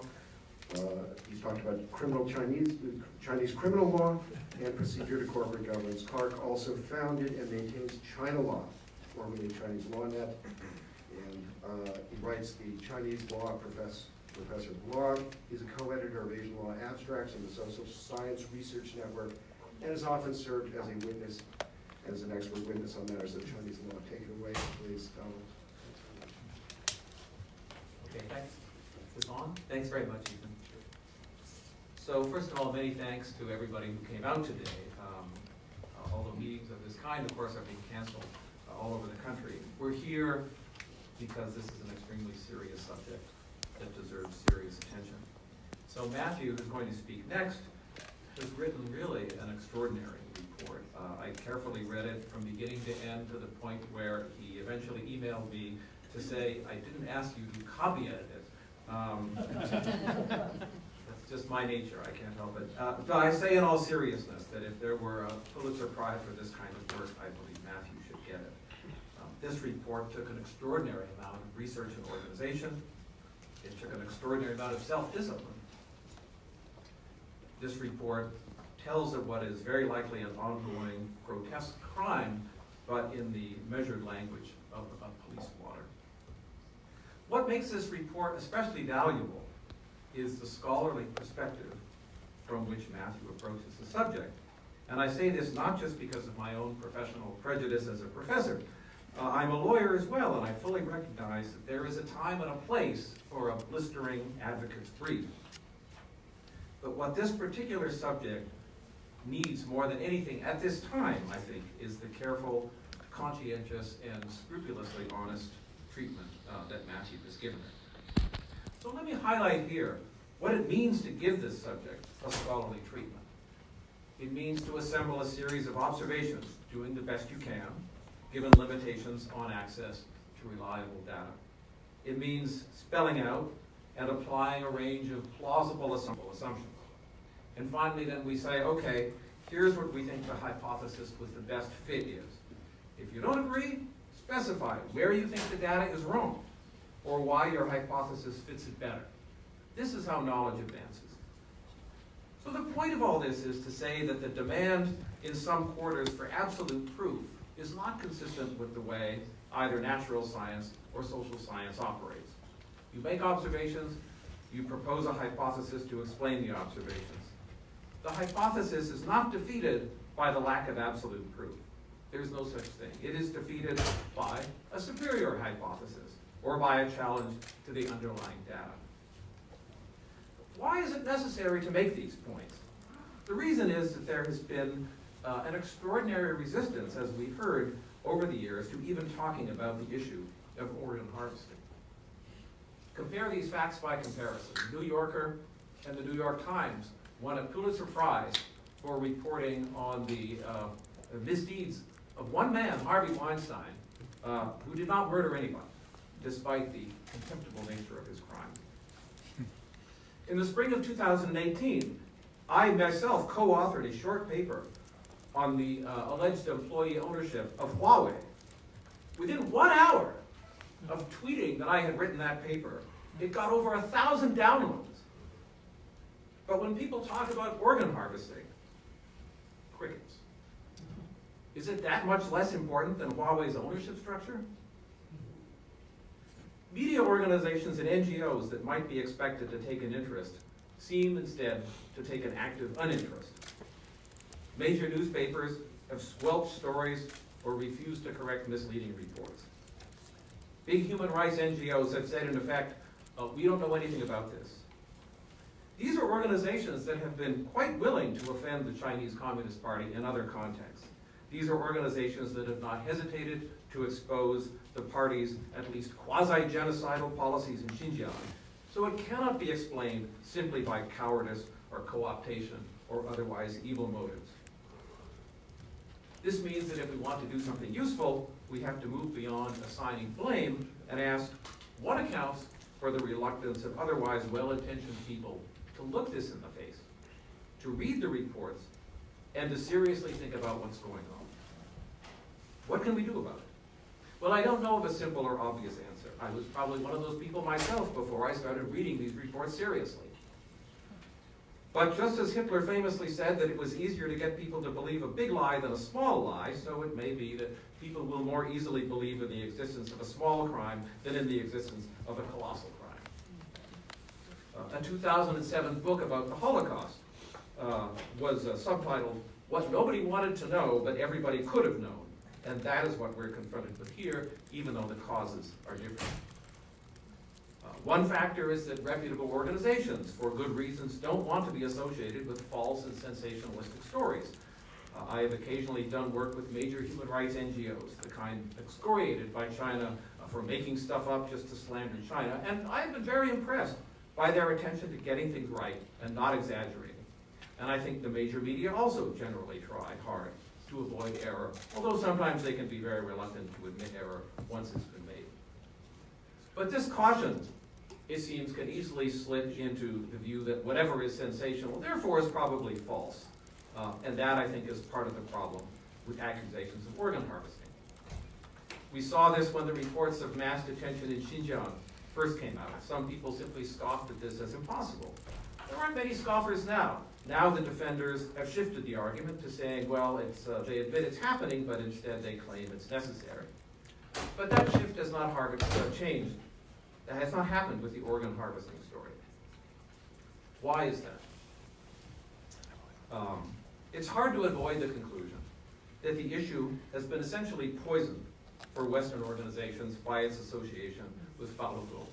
He's talked about Chinese criminal law and procedure to corporate governance. Clark also founded and maintains China Law, formerly Chinese Law Net, and he writes the Chinese Law Professor blog. He's a co-editor of Asian Law Abstracts and the Social Science Research Network, and has often served as a witness, as an expert witness on matters of Chinese law. Take it away, please, Donald. Okay, thanks. Is this on? Thanks very much, Ethan. So first of all, many thanks to everybody who came out today. Although meetings of this kind, of course, are being canceled all over the country. We're here because this is an extremely serious subject that deserves serious attention. So Matthew, who's going to speak next, has written really an extraordinary report. I carefully read it from beginning to end to the point where he eventually emailed me to say, I didn't ask you to copy edit it. That's just my nature, I can't help it. But I say in all seriousness that if there were a Pulitzer Prize for this kind of work, I believe Matthew should get it. This report took an extraordinary amount of research and organization. It took an extraordinary amount of self-discipline. This report tells of what is very likely an ongoing grotesque crime, but in the measured language of police water. What makes this report especially valuable is the scholarly perspective from which Matthew approaches the subject. And I say this not just because of my own professional prejudice as a professor. I'm a lawyer as well, and I fully recognize that there is a time and a place for a blistering advocate's brief. But what this particular subject needs more than anything at this time, I think, is the careful, conscientious, and scrupulously honest treatment that Matthew has given it. So let me highlight here what it means to give this subject a scholarly treatment. It means to assemble a series of observations, doing the best you can, given limitations on access to reliable data. It means spelling out and applying a range of plausible assumptions. And finally, then we say, okay, here's what we think the hypothesis with the best fit is. If you don't agree, specify where you think the data is wrong or why your hypothesis fits it better. This is how knowledge advances. So the point of all this is to say that the demand in some quarters for absolute proof is not consistent with the way either natural science or social science operates. You make observations, you propose a hypothesis to explain the observations. The hypothesis is not defeated by the lack of absolute proof. There's no such thing. It is defeated by a superior hypothesis or by a challenge to the underlying data. Why is it necessary to make these points? The reason is that there has been an extraordinary resistance, as we've heard over the years, to even talking about the issue of organ harvesting. Compare these facts by comparison. The New Yorker and the New York Times won a Pulitzer Prize for reporting on the misdeeds of one man, Harvey Weinstein, who did not murder anybody, despite the contemptible nature of his crime. In the spring of 2018, I myself co-authored a short paper on the alleged employee ownership of Huawei. Within 1 hour of tweeting that I had written that paper, it got over 1,000 downloads. But when people talk about organ harvesting, crickets. Is it that much less important than Huawei's ownership structure? Media organizations and NGOs that might be expected to take an interest seem instead to take an active uninterest. Major newspapers have squelched stories or refused to correct misleading reports. Big human rights NGOs have said, in effect, we don't know anything about this. These are organizations that have been quite willing to offend the Chinese Communist Party in other contexts. These are organizations that have not hesitated to expose the party's at least quasi-genocidal policies in Xinjiang. So it cannot be explained simply by cowardice or co-optation or otherwise evil motives. This means that if we want to do something useful, we have to move beyond assigning blame and ask what accounts for the reluctance of otherwise well-intentioned people to look this in the face, to read the reports, and to seriously think about what's going on. What can we do about it? Well, I don't know of a simple or obvious answer. I was probably one of those people myself before I started reading these reports seriously. But just as Hitler famously said that it was easier to get people to believe a big lie than a small lie, so it may be that people will more easily believe in the existence of a small crime than in the existence of a colossal crime. A 2007 book about the Holocaust was subtitled, "What Nobody Wanted to Know, But Everybody Could Have Known." And that is what we're confronted with here, even though the causes are different. One factor is that reputable organizations, for good reasons, don't want to be associated with false and sensationalistic stories. I have occasionally done work with major human rights NGOs, the kind excoriated by China for making stuff up just to slander China, and I've been very impressed by their attention to getting things right and not exaggerating. And I think the major media also generally try hard to avoid error, although sometimes they can be very reluctant to admit error once it's been made. But this caution, it seems, can easily slip into the view that whatever is sensational, therefore, is probably false. And that, I think, is part of the problem with accusations of organ harvesting. We saw this when the reports of mass detention in Xinjiang first came out. Some people simply scoffed at this as impossible. There aren't many scoffers now. Now the defenders have shifted the argument to saying, well, they admit it's happening, but instead they claim it's necessary. But that shift has not changed. That has not happened with the organ harvesting story. Why is that? It's hard to avoid the conclusion that the issue has been essentially poisoned for Western organizations by its association with Falun Gong.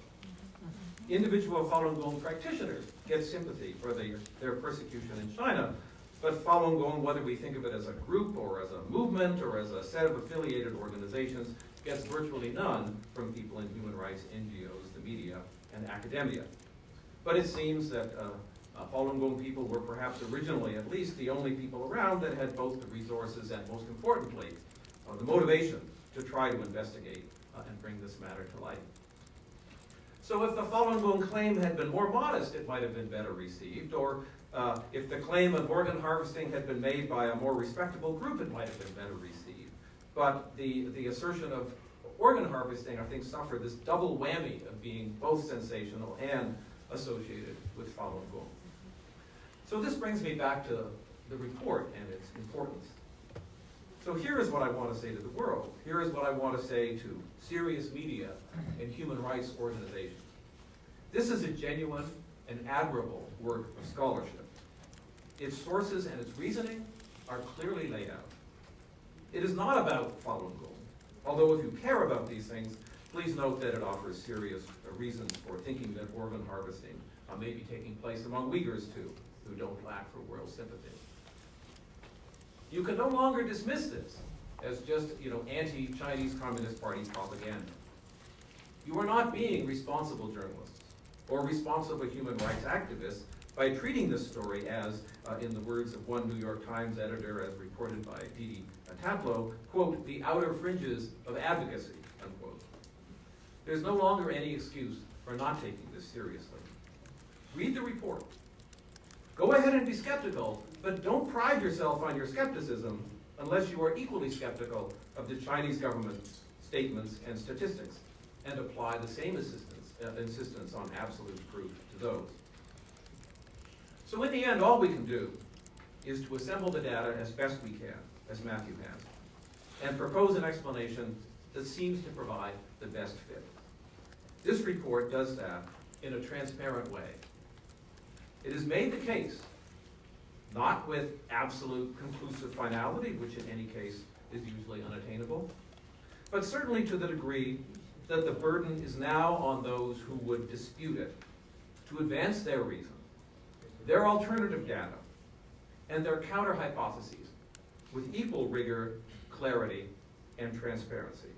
Individual Falun Gong practitioners get sympathy for their persecution in China, but Falun Gong, whether we think of it as a group or as a movement or as a set of affiliated organizations, gets virtually none from people in human rights NGOs, the media, and academia. But it seems that Falun Gong people were perhaps originally at least the only people around that had both the resources and, most importantly, the motivation to try to investigate and bring this matter to light. So if the Falun Gong claim had been more modest, it might have been better received, or if the claim of organ harvesting had been made by a more respectable group, it might have been better received. But the assertion of organ harvesting, I think, suffered this double whammy of being both sensational and associated with Falun Gong. So this brings me back to the report and its importance. So here is what I want to say to the world. Here is what I want to say to serious media and human rights organizations. This is a genuine and admirable work of scholarship. Its sources and its reasoning are clearly laid out. It is not about Falun Gong, although if you care about these things, please note that it offers serious reasons for thinking that organ harvesting may be taking place among Uyghurs too, who don't lack for world sympathy. You can no longer dismiss this as just, anti-Chinese Communist Party propaganda. You are not being responsible journalists or responsible human rights activists by treating this story as, in the words of one New York Times editor as reported by Didi Taplow, quote, the outer fringes of advocacy, unquote. There's no longer any excuse for not taking this seriously. Read the report. Go ahead and be skeptical, but don't pride yourself on your skepticism unless you are equally skeptical of the Chinese government's statements and statistics, and apply the same insistence on absolute proof to those. So in the end, all we can do is to assemble the data as best we can, as Matthew has, and propose an explanation that seems to provide the best fit. This report does that in a transparent way. It has made the case, not with absolute conclusive finality, which in any case is usually unattainable, but certainly to the degree that the burden is now on those who would dispute it to advance their reason, their alternative data, and their counter-hypotheses with equal rigor, clarity, and transparency.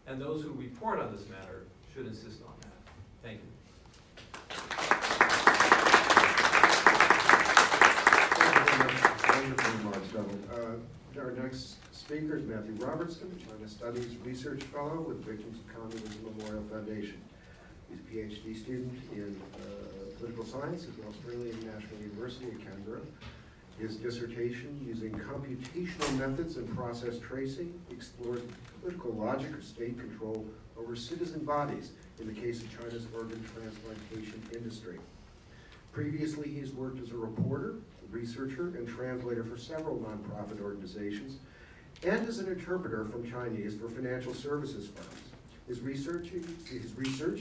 And those who report on this matter should insist on that. Thank you. Wonderful remarks, Donald. Our next speaker is Matthew Robertson, China Studies Research Fellow with the Victims of Communism Memorial Foundation. He's a PhD student in political science at the Australian National University of Canberra, His dissertation, using computational methods and process tracing, explored political logic of state control over citizen bodies in the case of China's organ transplantation industry. Previously, he's worked as a reporter, researcher, and translator for several nonprofit organizations, and as an interpreter from Chinese for financial services firms. His research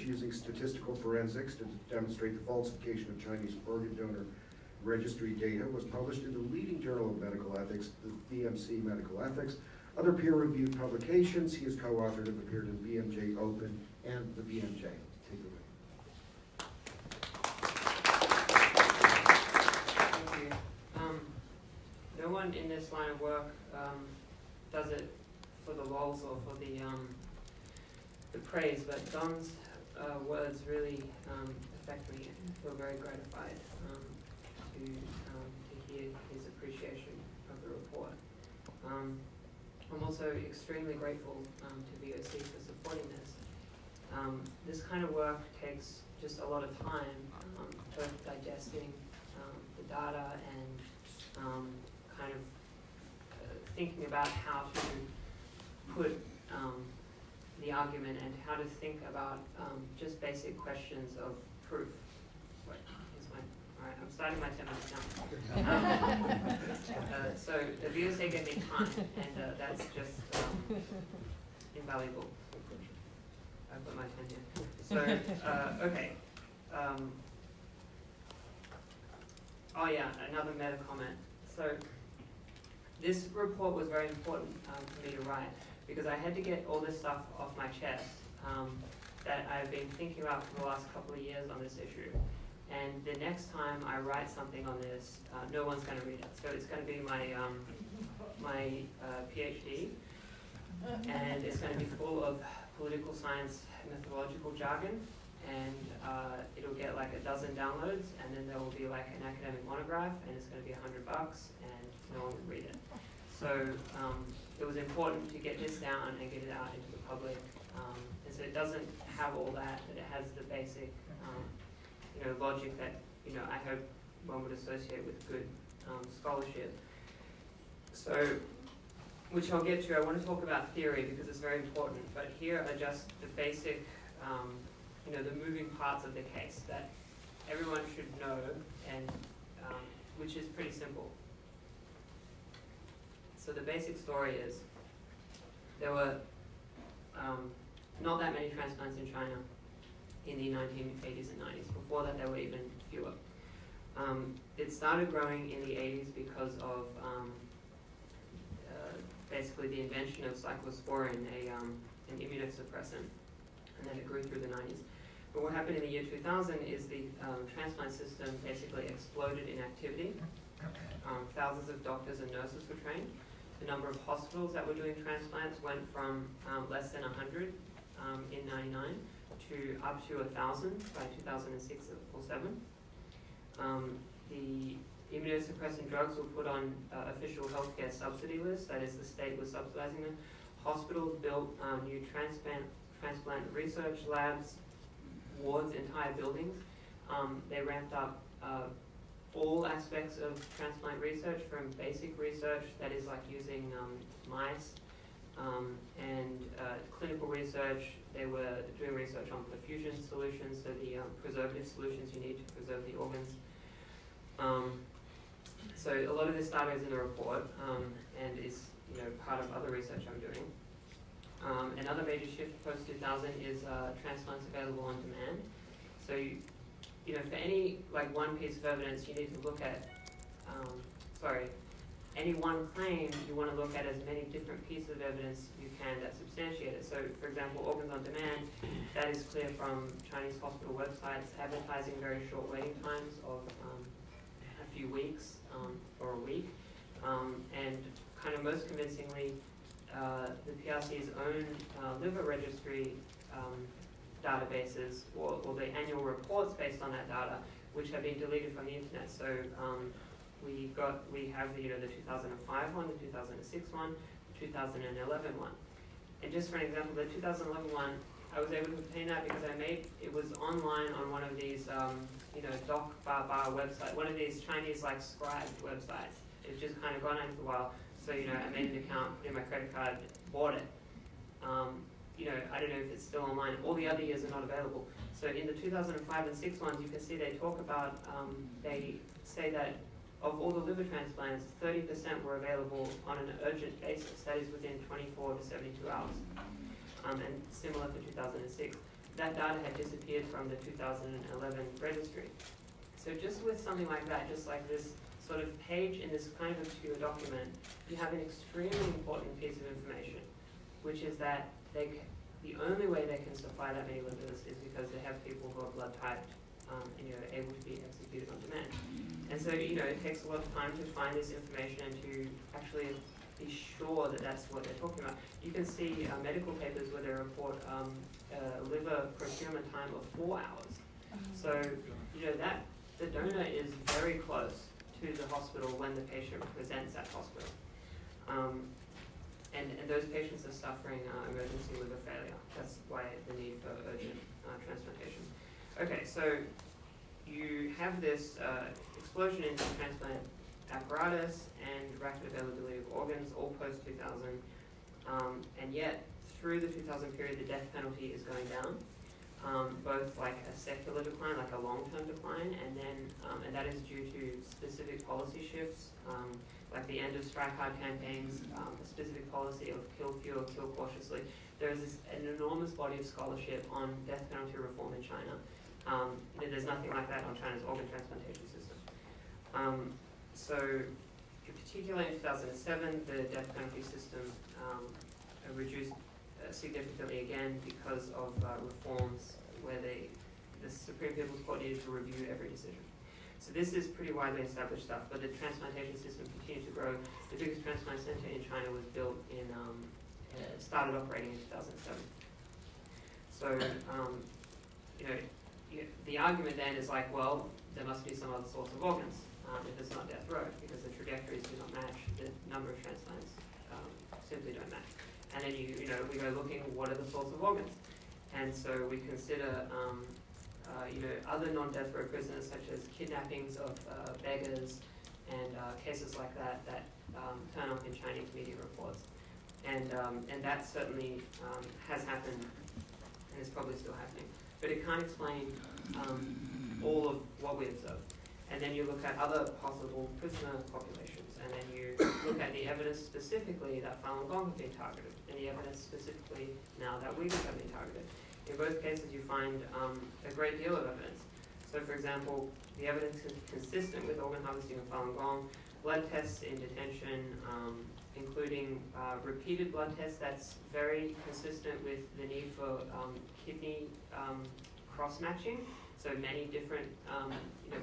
using statistical forensics to demonstrate the falsification of Chinese organ donor registry data was published in the leading journal of medical ethics, the BMC Medical Ethics. Other peer-reviewed publications he has co-authored have appeared in BMJ Open and the BMJ. Take it away. Thank you. No one in this line of work does it for the lols or for the praise, but Don's words really affect me. I feel very gratified to hear his appreciation of the report. I'm also extremely grateful to VOC for supporting this. This kind of work takes just a lot of time, both digesting the data and kind of thinking about how to put the argument and how to think about just basic questions of proof. Alright, I'm starting my 10 minutes now. So the VOC gave me time, and that's just invaluable. I put my 10 here. So, okay. Oh yeah, another meta comment. So this report was very important for me to write because I had to get all this stuff off my chest that I've been thinking about for the last couple of years on this issue. And the next time I write something on this, no one's going to read it. So it's going to be my PhD, and it's going to be full of political science methodological jargon, and it'll get like a dozen downloads, and then there will be like an academic monograph, and it's going to be $100, and no one will read it. So it was important to get this down and get it out into the public, and so it doesn't have all that, but it has the basic logic that, I hope one would associate with good scholarship. So, which I'll get to. I want to talk about theory because it's very important, but here are just the basic, the moving parts of the case that everyone should know, and which is pretty simple. So the basic story is there were not that many transplants in China in the 1980s and 90s. Before that, there were even fewer. It started growing in the 80s because of basically the invention of cyclosporin, an immunosuppressant, and then it grew through the 90s. But what happened in the year 2000 is the transplant system basically exploded in activity. Thousands of doctors and nurses were trained. The number of hospitals that were doing transplants went from less than 100 in 99 to up to 1,000 by 2006 or 7. The immunosuppressant drugs were put on official healthcare subsidy lists, that is, the state was subsidizing them. Hospitals built new transplant research labs, wards, entire buildings. They ramped up all aspects of transplant research, from basic research, that is like using mice, and clinical research. They were doing research on perfusion solutions, so the preservative solutions you need to preserve the organs. So a lot of this data is in the report and is part of other research I'm doing. Another major shift post-2000 is transplants available on demand. So for any one piece of evidence, you need to look at any one claim, you want to look at as many different pieces of evidence you can that substantiate it. So, for example, organs on demand, that is clear from Chinese hospital websites advertising very short waiting times of a few weeks or a week. And kind of most convincingly, the PRC's own liver registry databases or the annual reports based on that data, which have been deleted from the internet. So we have the 2005 one, the 2006 one, the 2011 one. And just for an example, the 2011 one, I was able to obtain that because it was online on one of these, doc bar website, one of these Chinese scribed websites. It's just kind of gone on for a while. So, you know, I made an account, put in my credit card, bought it. You know, I don't know if it's still online. All the other years are not available. So in the 2005 and 6 ones, you can see they talk about, they say that of all the liver transplants, 30% were available on an urgent basis, that is within 24 to 72 hours. And similar for 2006. That data had disappeared from the 2011 registry. So just with something like that, just like this sort of page in this kind of obscure document, you have an extremely important piece of information, which is that the only way they can supply that many livers is because they have people who are blood typed and you're able to be executed on demand. And so, you know, it takes a lot of time to find this information and to actually be sure that that's what they're talking about. You can see medical papers where they report liver procurement time of 4 hours. So, you know, that the donor is very close to the hospital when the patient presents at hospital. And those patients are suffering emergency liver failure. That's why the need for urgent transplantation. Okay, so you have this explosion in transplant apparatus and rapid availability of organs, all post-2000, and yet through the 2000 period, the death penalty is going down, both like a secular decline, like a long-term decline, and then and that is due to specific policy shifts, like the end of strike hard campaigns, a specific policy of kill fewer, kill cautiously. There is an enormous body of scholarship on death penalty reform in China. There's nothing like that on China's organ transplantation system. So, in particular in 2007, the death penalty system reduced significantly again because of reforms where the Supreme People's Court needed to review every decision. So this is pretty widely established stuff, but the transplantation system continued to grow. The biggest transplant center in China was built in, started operating in 2007. So, you know, the argument then is like, well, there must be some other source of organs if it's not death row, because the trajectories do not match, the number of transplants simply don't match. And then we go looking, what are the source of organs? And so we consider, other non-death row prisoners, such as kidnappings of beggars and cases like that turn up in Chinese media reports. And that certainly has happened and is probably still happening. But it can't explain all of what we observe. And then you look at other possible prisoner populations, and then you look at the evidence specifically that Falun Gong have been targeted, and the evidence specifically now that Uyghurs have been targeted. In both cases, you find a great deal of evidence. So, for example, the evidence is consistent with organ harvesting of Falun Gong, blood tests in detention, including repeated blood tests. That's very consistent with the need for kidney cross-matching. So many different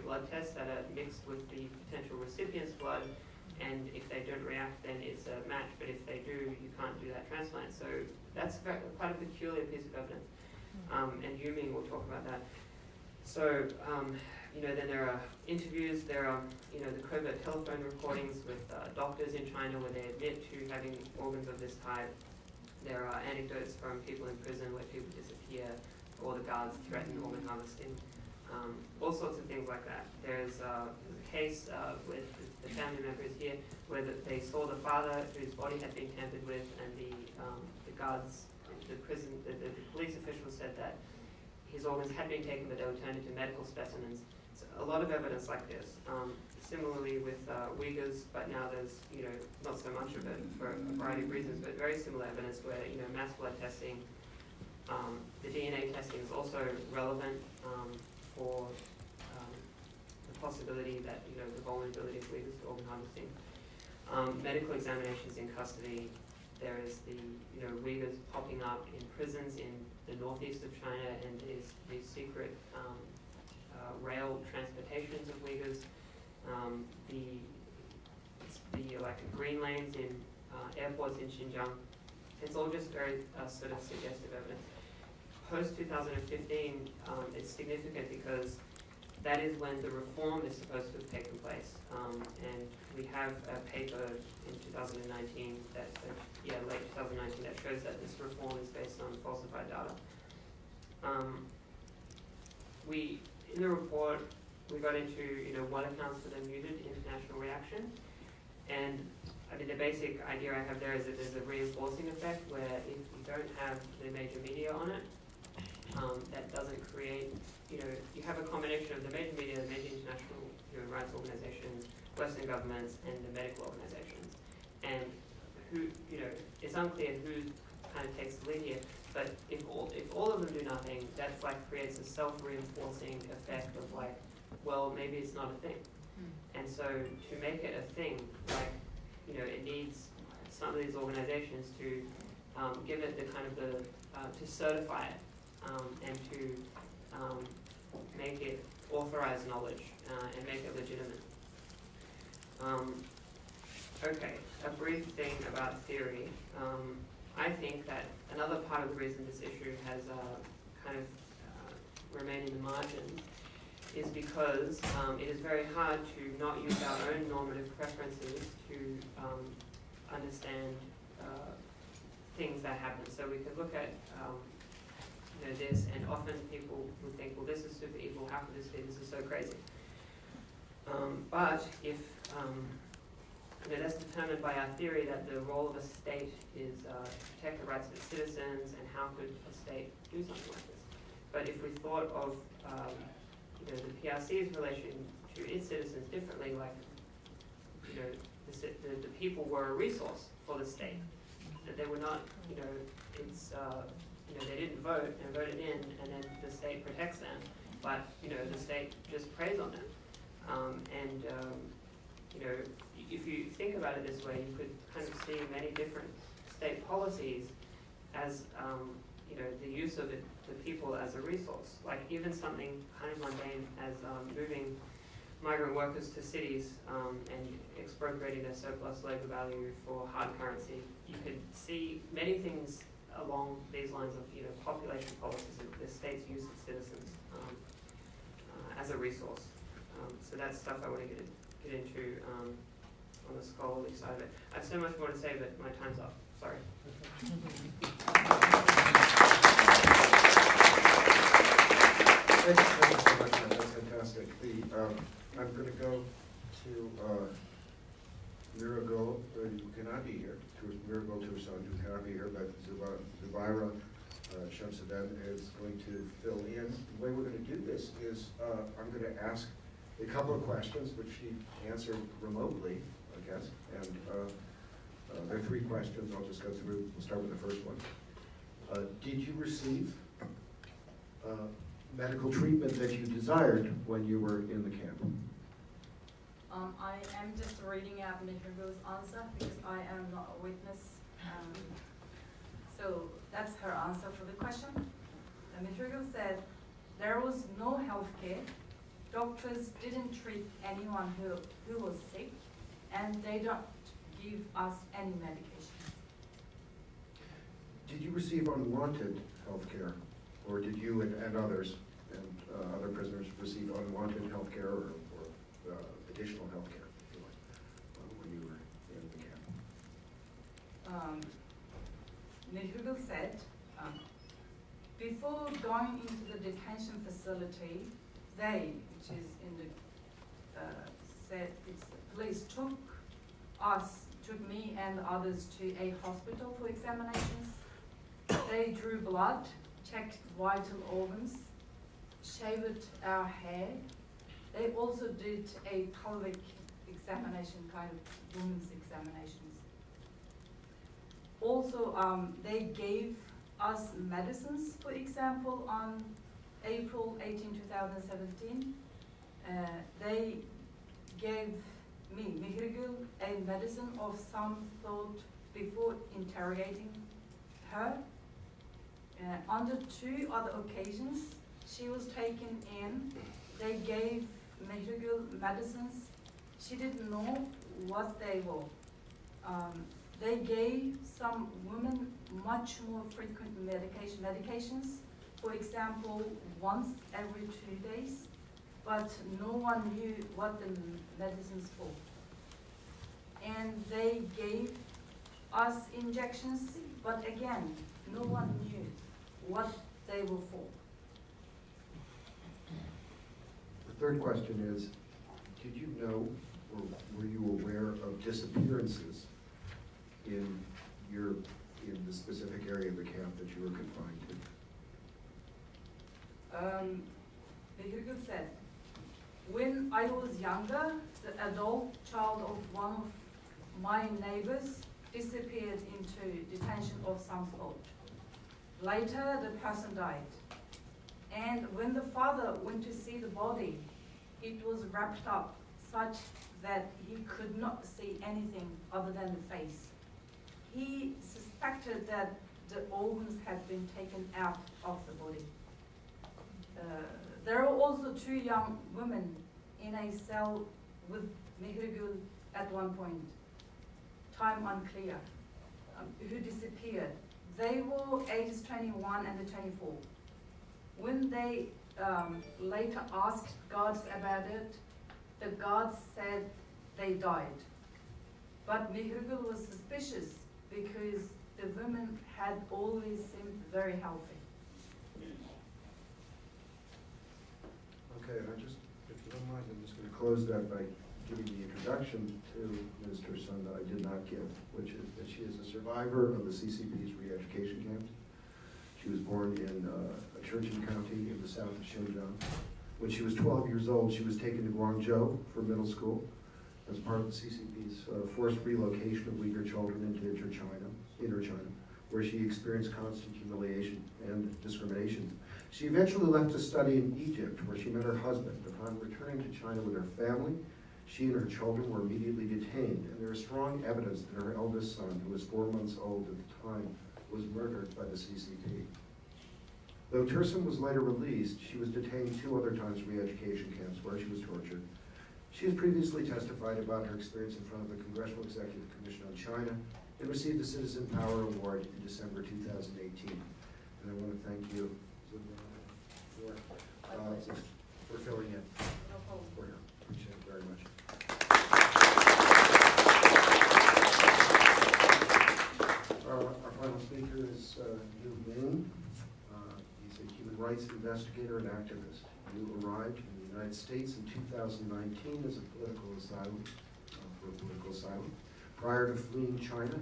blood tests that are mixed with the potential recipient's blood, and if they don't react, then it's a match, but if they do, you can't do that transplant. So that's quite a peculiar piece of evidence, and Yuming will talk about that. So, then there are interviews, there are, the covert telephone recordings with doctors in China where they admit to having organs of this type. There are anecdotes from people in prison where people disappear, or the guards threaten organ harvesting, all sorts of things like that. There's a case with the family members here where they saw the father whose body had been tampered with, and the guards, the police officials said that his organs had been taken, but they were turned into medical specimens. So a lot of evidence like this. Similarly with Uyghurs, but now there's not so much of it for a variety of reasons, but very similar evidence where mass blood testing. The DNA testing is also relevant for the possibility that the vulnerability of Uyghurs to organ harvesting. Medical examinations in custody. There is the Uyghurs popping up in prisons in the northeast of China, and there's these secret rail transportations of Uyghurs. The green lanes in airports in Xinjiang. It's all just very sort of suggestive evidence. Post-2015, it's significant because that is when the reform is supposed to have taken place. And we have a paper in 2019, late 2019, that shows that this reform is based on falsified data. In the report, we got into what accounts for the muted international reaction. And I mean, the basic idea I have there is that there's a reinforcing effect where if you don't have the major media on it, that doesn't create, you know, you have a combination of the major media, the major international human rights organizations, Western governments, and the medical organizations. And who, you know, it's unclear who kind of takes the lead here, but if all of them do nothing, that's like creates a self-reinforcing effect of like, well, maybe it's not a thing. And so to make it a thing, like, you know, it needs some of these organizations to give it the kind of the, to certify it and to make it authorized knowledge and make it legitimate. Okay, a brief thing about theory. I think that another part of the reason this issue has kind of remained in the margins is because it is very hard to not use our own normative preferences to understand things that happen. So we could look at you know, this, and often people would think, well, this is super evil, how could this be, this is so crazy. But if, you know, that's determined by our theory that the role of a state is to protect the rights of its citizens, and how could a state do something like this? But if we thought of you know, the PRC's relation to its citizens differently, like, you know, the people were a resource for the state, that they were not, you know, it's, you know, they didn't vote and voted in, and then the state protects them, but, you know, the state just preys on them. You know, if you think about it this way, you could kind of see many different state policies as, you know, the use of the people as a resource. Like even something kind of mundane as moving migrant workers to cities and expropriating their surplus labor value for hard currency. You could see many things along these lines of, you know, population policies and the state's use of citizens as a resource. So that's stuff I want to get into on the scholarly side of it. I have so much more to say, but my time's up. Sorry. Thank you so much, man. That's fantastic. I'm going to go to Mirago, who cannot be here, to Mirago Tursan, who cannot be here, but Zubaira Shamsuddin is going to fill in. The way we're going to do this is I'm going to ask a couple of questions, which she answered remotely, I guess. And there are three questions. I'll just go through. We'll start with the first one. Did you receive medical treatment that you desired when you were in the camp? I am just reading out Mihrigo's answer because I am not a witness. So that's her answer for the question. Mihrigo said there was no health care. Doctors didn't treat anyone who was sick, and they don't give us any medications. Did you receive unwanted health care, or did you and others and other prisoners receive unwanted health care or additional health care, if you like, when you were in the camp? Mihrigo said, before going into the detention facility, they, which is in the, said it's the police, took me and others to a hospital for examinations. They drew blood, checked vital organs, shaved our hair. They also did a pelvic examination, kind of women's examinations. Also, they gave us medicines, for example, on April 18, 2017. They gave me, Mihrigo, a medicine of some thought before interrogating her. On the two other occasions she was taken in, they gave Mihrigo medicines. She didn't know what they were. They gave some women much more frequent medications, for example, once every 2 days, but no one knew what the medicines for. And they gave us injections, but again, no one knew what they were for. The third question is, did you know or were you aware of disappearances in the specific area of the camp that you were confined to? Birgit said, when I was younger, the adult child of one of my neighbors disappeared into detention of some sort. Later, the person died. And when the father went to see the body, it was wrapped up such that he could not see anything other than the face. He suspected that the organs had been taken out of the body. There are also 2 young women in a cell with Mihirgul at one point, time unclear, who disappeared. They were ages 21 and 24. When they later asked guards about it, the guards said they died. But Mihirgul was suspicious because the women had always seemed very healthy. Okay, and if you don't mind, I'm just going to close that by giving the introduction to Ms. Tursun that I did not give, which is that she is a survivor of the CCP's re-education camps. She was born in Churchill County in the south of Xinjiang. When she was 12 years old, she was taken to Guangzhou for middle school as part of the CCP's forced relocation of Uyghur children into inner China, where she experienced constant humiliation and discrimination. She eventually left to study in Egypt, where she met her husband. Upon returning to China with her family, she and her children were immediately detained, and there is strong evidence that her eldest son, who was 4 months old at the time, was murdered by the CCP. Though Tursun was later released, she was detained 2 other times in re-education camps where she was tortured. She has previously testified about her experience in front of the Congressional Executive Commission on China and received the Citizen Power Award in December 2018. And I want to thank you for filling in for her. Appreciate it very much. Our final speaker is Yu Ming. He's a human rights investigator and activist. Yu arrived in the United States in 2019 as a political asylum, Prior to fleeing China,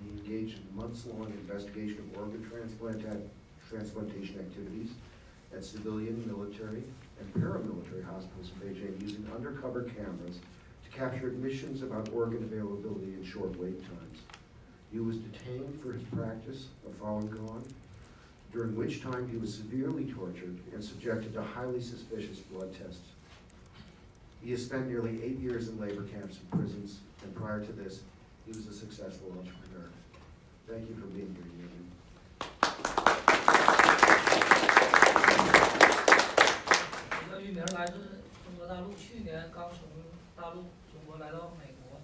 he engaged in months-long investigation of organ transplantation activities at civilian, military, and paramilitary hospitals in Beijing using undercover cameras to capture admissions about organ availability and short wait times. He was detained for his practice of Falun Gong, during which time he was severely tortured and subjected to highly suspicious blood tests. He has spent nearly 8 years in labor camps and prisons, and prior to this, he was a successful entrepreneur. Thank you for being here, Yu Ming. 我叫玉明，来自中国大陆，去年刚从大陆中国来到美国。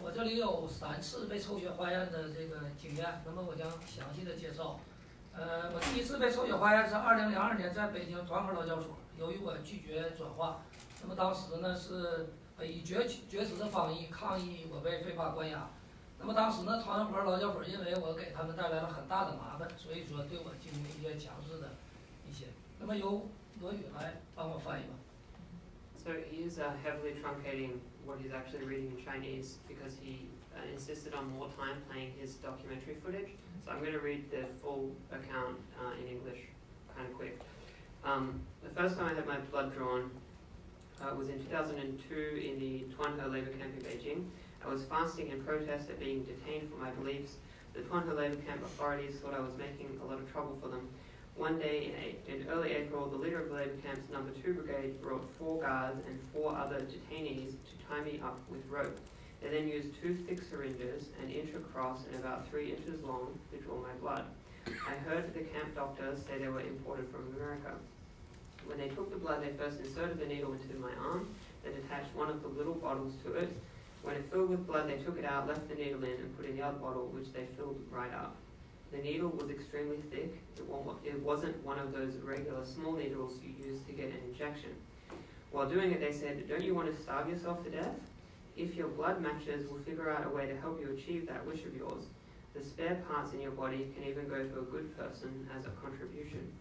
我这里有3次被抽血化验的这个经验，那么我将详细的介绍。我第1次被抽血化验是2002年在北京团河劳教所，由于我拒绝转化，那么当时呢是以绝食的方式抗议我被非法关押。那么当时呢，团河劳教所因为我给他们带来了很大的麻烦，所以说对我进行了一些强制的一些。那么由罗宇来帮我翻译吧。So he's heavily truncating what he's actually reading in Chinese because he insisted on more time playing his documentary footage. So I'm going to read the full account in English kind of quick. The first time I had my blood drawn was in 2002 in the Tuanhe labor camp in Beijing. I was fasting in protest at being detained for my beliefs. The Tuanhe labor camp authorities thought I was making a lot of trouble for them. One day in early April, the leader of the labor camp's No. 2 Brigade brought 4 guards and 4 other detainees to tie me up with rope. They then used 2 thick syringes, an inch across and about 3 inches long, to draw my blood. I heard the camp doctors say they were imported from America. When they took the blood, they first inserted the needle into my arm, then attached one of the little bottles to it. When it filled with blood, they took it out, left the needle in, and put in the other bottle, which they filled right up. The needle was extremely thick. It wasn't one of those regular small needles you use to get an injection. While doing it, they said, "Don't you want to starve yourself to death? If your blood matches, we'll figure out a way to help you achieve that wish of yours. The spare parts in your body can even go to a good person as a contribution."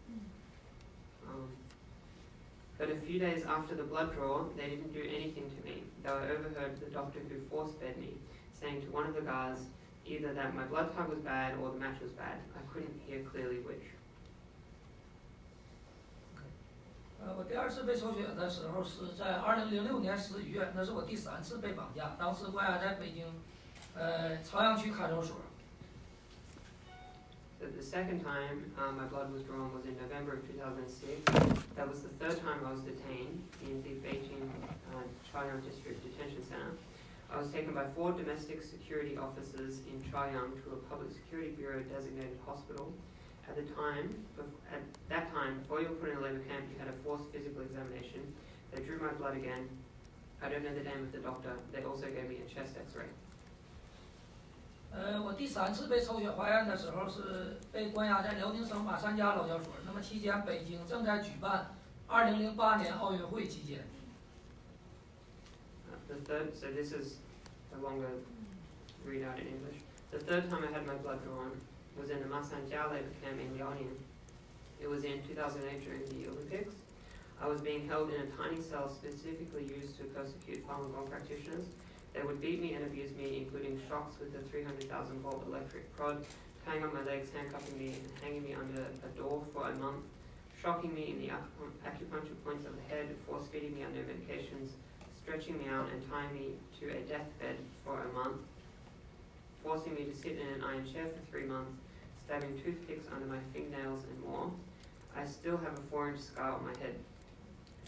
But a few days after the blood draw, they didn't do anything to me, though I overheard the doctor who force-fed me saying to one of the guards either that my blood type was bad or the match was bad. I couldn't hear clearly which. 我第二次被抽血的时候是在2006年11月，那是我第3次被绑架。当时我还在北京，朝阳区看守所。The second time my blood was drawn was in November of 2006. That was the third time I was detained in the Beijing Chaoyang District Detention Center. I was taken by 4 domestic security officers in Chaoyang to a public security bureau designated hospital. At that time, before you were put in a labor camp, you had a forced physical examination. They drew my blood again. I don't know the name of the doctor. They also gave me a chest X-ray. 我第3次被抽血化验的时候是被关押在辽宁省马三家劳教所。那么期间，北京正在举办2008年奥运会期间。So this is a longer readout in English. The third time I had my blood drawn was in the Masanjia labor camp in Liaoning. It was in 2008 during the Olympics. I was being held in a tiny cell specifically used to persecute Falun Gong practitioners. They would beat me and abuse me, including shocks with a 300,000 volt electric prod, tying on my legs, handcuffing me, and hanging me under a door for a month, shocking me in the acupuncture points of the head, force-feeding me under medications, stretching me out and tying me to a deathbed for a month, forcing me to sit in an iron chair for 3 months, stabbing toothpicks under my fingernails and more. I still have a 4-inch scar on my head.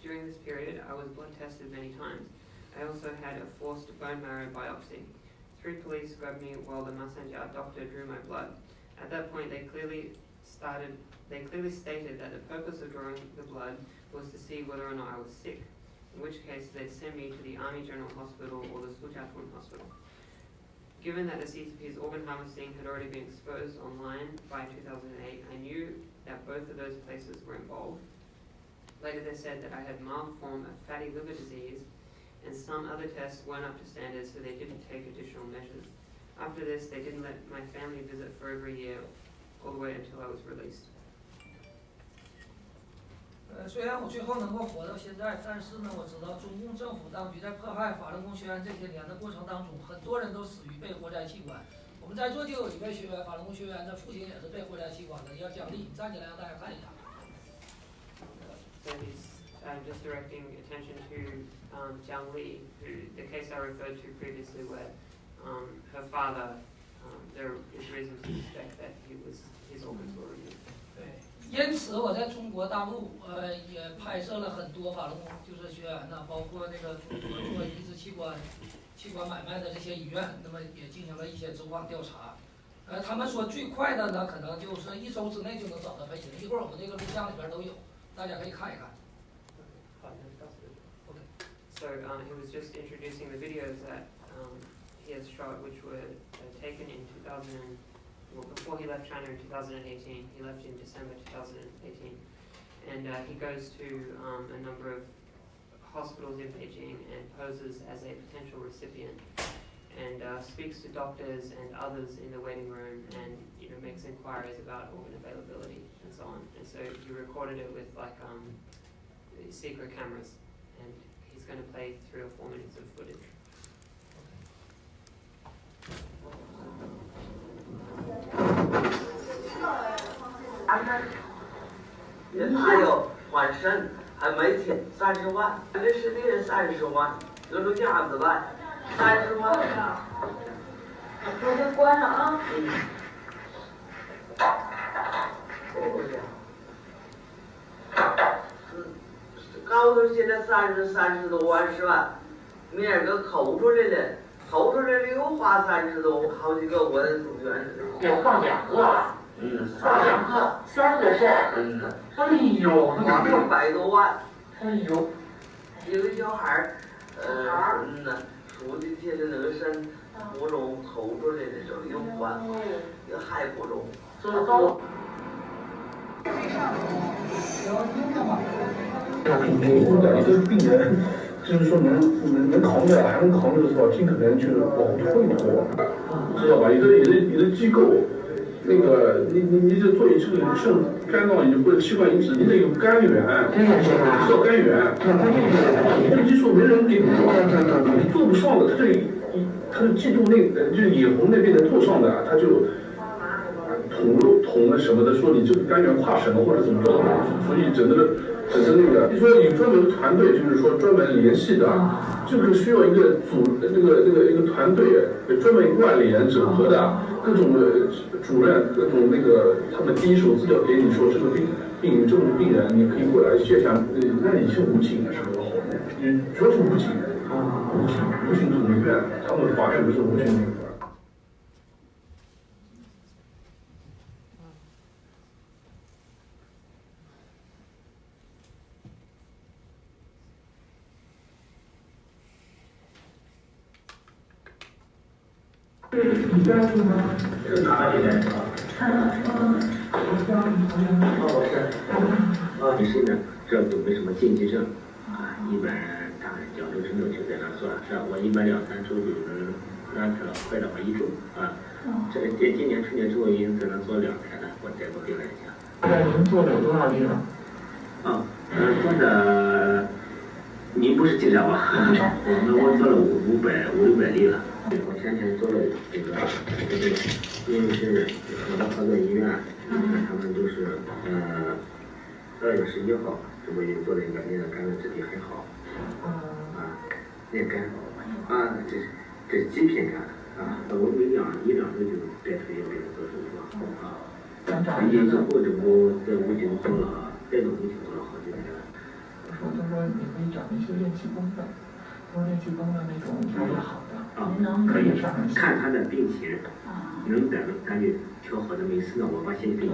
During this period, I was blood tested many times. I also had a forced bone marrow biopsy. 3 police grabbed me while the Masanjia doctor drew my blood. At that point, they clearly stated that the purpose of drawing the blood was to see whether or not I was sick, in which case they'd send me to the Army General Hospital or the Sujiatun Hospital. Given that the CCP's organ harvesting had already been exposed online by 2008, I knew that both of those places were involved. Later they said that I had mild form of fatty liver disease and some other tests weren't up to standards, so they didn't take additional measures. After this, they didn't let my family visit for over a year, all the way until I was released. 虽然我最后能够活到现在，但是呢，我知道中共政府当局在迫害法轮功学员这些年的过程当中，很多人都死于被活摘器官。我们在座就有一位学员，法轮功学员的父亲也是被活摘器官的，要奖励，你站起来让大家看一下。So he's just directing attention to Jiang Li, the case I referred to previously, where her father, there is reason to suspect that his organs were removed. 对，因此我在中国大陆也拍摄了很多法轮功就是学员呢，包括那个中国做移植器官买卖的这些医院，那么也进行了一些走访调查。他们说最快的呢，可能就是1周之内就能找到配型。一会儿我们这个录像里边都有，大家可以看一看。Okay. So he was just introducing the videos that he has shot, which were taken in before he left China in 2018. He left in December 2018. And he goes to a number of hospitals in Beijing and poses as a potential recipient and speaks to doctors and others in the waiting room and makes inquiries about organ availability and so on. And so he recorded it with secret cameras, and he's going to play 3 or 4 minutes of footage. 人还有换肾，还每天30万，这是的人30万，有种鸭子吧，30万。我先关上啊。高头现在30多万是吧？明儿个抠出来了，抠出来了又花30多，好几个我的住院。要放2个。放2个，3个肾。哎呦，花600多万。哎呦，一个小孩说的现在那个肾不中，抠出来的时候又换，也还不中。这都。我感觉这个病人，就是说能扛着，还能扛着的时候，尽可能去往后退一步，知道吧？有的机构，那个你就做这个肾肝脏移或者器官移植，你得有肝源，需要肝源，这个技术没人给你做，你做不上的，他是记住就是眼红那边的做上的，他就捅了什么的，说你这个肝源跨省或者怎么着，所以整个那个，你说有专门的团队，就是说专门联系的，就是需要一个一个团队，专门关联整合的各种主任，各种他们第一手资料给你说这个这种病人你可以过来线下，那你是武警是个好的，主要是武警武警总医院，他们法院不是武警那块。你是呢，这都没什么禁忌症啊，一般大概讲究程度就在那算，是吧？我一般2、3周就能安排了，快的话1周啊。这今年春节之后已经只能做2台了，我再不给人家。您做了有多少例了？做的，您不是记者吧？我做了500例了。我前天做了这个，因为是我的合作医院，他们都是2月11号，这不也做了一个那个肝的质地很好，那肝这是极品肝我每1、2周就带出一个病人做手术也之后这不在武警做了，带到武警做了好几年了。他说你可以找那些练气功的，说练气功的那种特别好的。可以看他的病情，能咱就调好的。每次呢，我把心理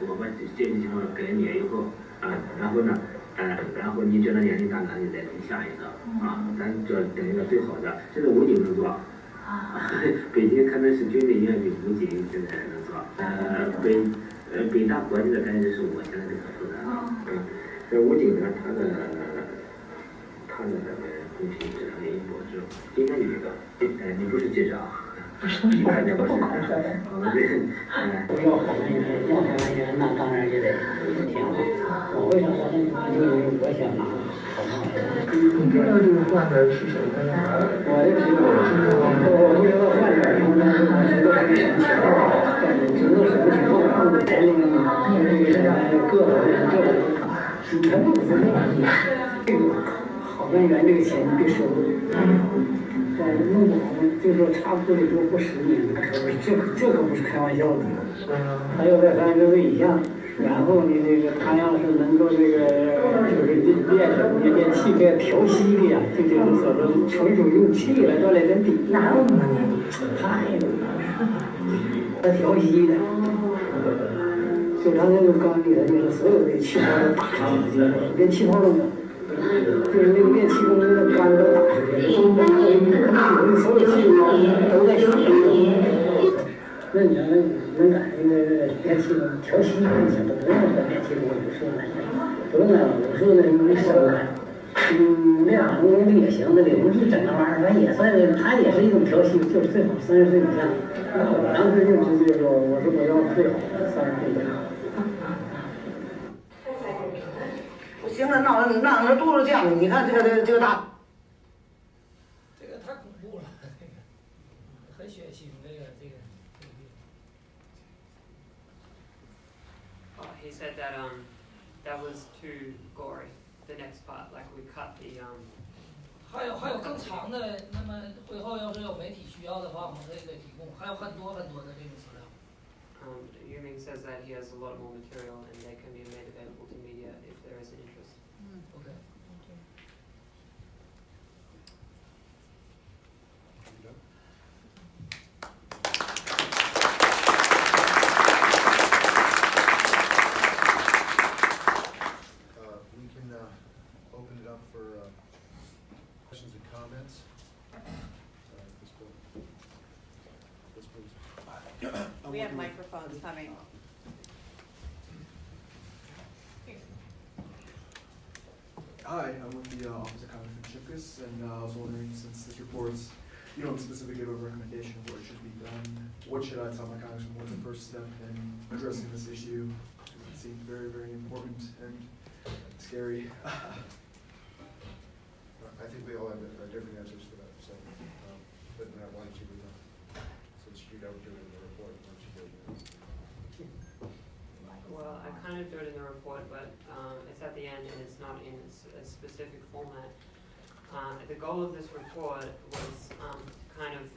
我把这些情况给你以后然后呢，然后你觉得年龄大了，就再定下一个咱这等一个最好的。现在武警能做，北京可能是军队医院比武警现在能做。北大国际的感觉是我现在这个说的这武警呢，他的东西质量原因保证，今天有一个，你不是记者啊？你看见不是？我们要好的要好的人，那当然也得挺好。我为啥说就是我想拿好的。你知道这个患者是谁的呀？我这个我不知道患者什么的，我知道是什么情况，知道什么情况，或者这个个人这全部是这个。好人员这个钱必收，弄不好就说差不多得多10年，这可不是开玩笑的。还有在30岁以下，然后呢，他要是能够就是练气给调息的呀，就是说纯属用气来锻炼人体，哪有那么难？太难了，他调息的。就他那个缸里头，就是所有的气泡都打上去，连气泡都没有。就是那个练气功那个肝都打出去，有的所有气泡都在心里。那你要能赶那个练气功调息，你想都不用练气功武术那些，不用那武术那什么手感，练航功的也行，那不是整个玩意儿，它也是一种调息，就是最好30岁以下。那我当时就直接说，我说我要最好的30岁以下。行了，那儿肚子这样的，你看这个大。这个太恐怖了，很血腥，这个。He said that that was too gory. The next part, like we cut the 还有更长的，那么会后要是有媒体需要的话，我们可以给提供，还有很多的这种资料。Yuming says that he has a lot more material and they can be made available to media if there is an interest. Okay. We can open it up for questions and comments. We have microphones coming. Hi, I'm with the Office of Counterfeit Chickas, and I was wondering, since this report's you don't specifically give a recommendation of what should be done. What should I tell my congressman? What's the first step in addressing this issue? Because it seems very, very important and scary. I think we all have different answers to that, so, but now why don't you do that? Since you don't do it in the report, why don't you do it? Well, I kind of do it in the report, but it's at the end and it's not in a specific format. The goal of this report was kind of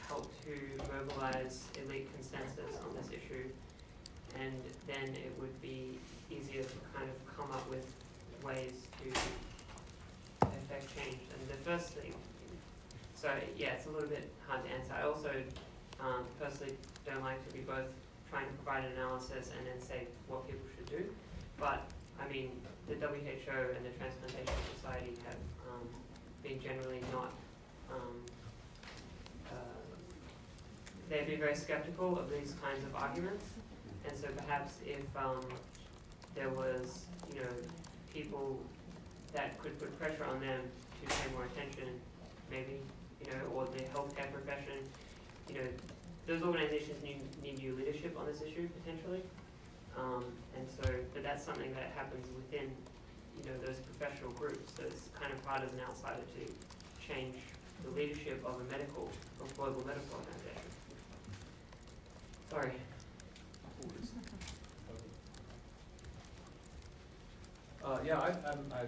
help to mobilize elite consensus on this issue, and then it would be easier to kind of come up with ways to affect change. And the first thing, so yeah, it's a little bit hard to answer. I also personally don't like to be both trying to provide an analysis and then say what people should do. But I mean, the WHO and the Transplantation Society have been generally not, they've been very skeptical of these kinds of arguments. And so perhaps if there was, you know, people that could put pressure on them to pay more attention, maybe, you know, or the healthcare profession, you know, those organizations need new leadership on this issue potentially. And so, but that's something that happens within, you know, those professional groups. So it's kind of hard as an outsider to change the leadership of a global medical organization. Sorry. Yeah, I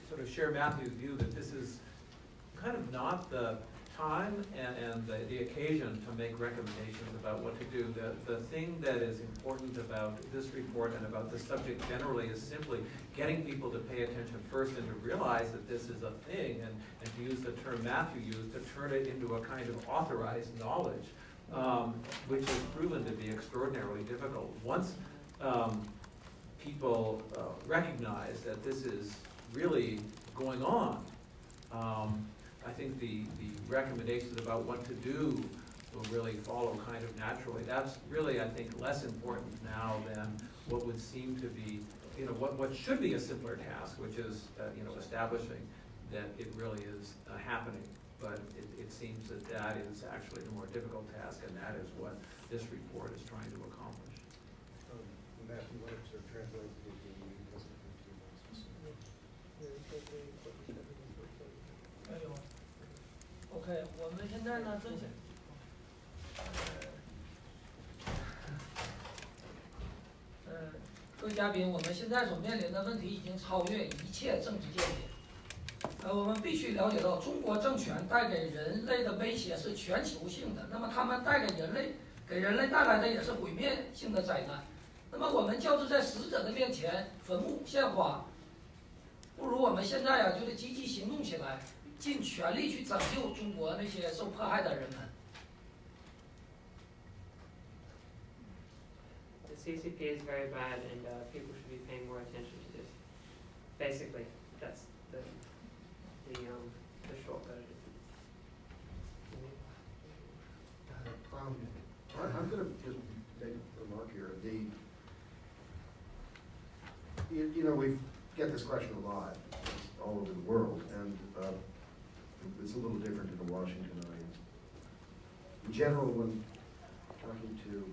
sort of share Matthew's view that this is kind of not the time and the occasion to make recommendations about what to do. The thing that is important about this report and about this subject generally is simply getting people to pay attention first and to realize that this is a thing, and to use the term Matthew used, to turn it into a kind of authorized knowledge, which has proven to be extraordinarily difficult. Once people recognize that this is really going on, I think the recommendations about what to do will really follow kind of naturally. That's really, I think, less important now than what would seem to be, you know, what should be a simpler task, which is, you know, establishing that it really is happening. But it seems that that is actually the more difficult task, and that is what this report is trying to accomplish. Matthew, what to translate the OK， 我们现在呢，各位嘉宾，我们现在所面临的问题已经超越一切政治见解。我们必须了解到，中国政权带给人类的威胁是全球性的，那么他们带给人类带来的也是毁灭性的灾难。那么我们较之在死者的面前坟墓献花，不如我们现在呀，就得积极行动起来，尽全力去拯救中国那些受迫害的人们。The CCP is very bad, and people should be paying more attention to this. Basically, that's the short version. I'm going to just make a remark here. You know, we get this question a lot all over the world, and it's a little different in the Washington audience. In general, when talking to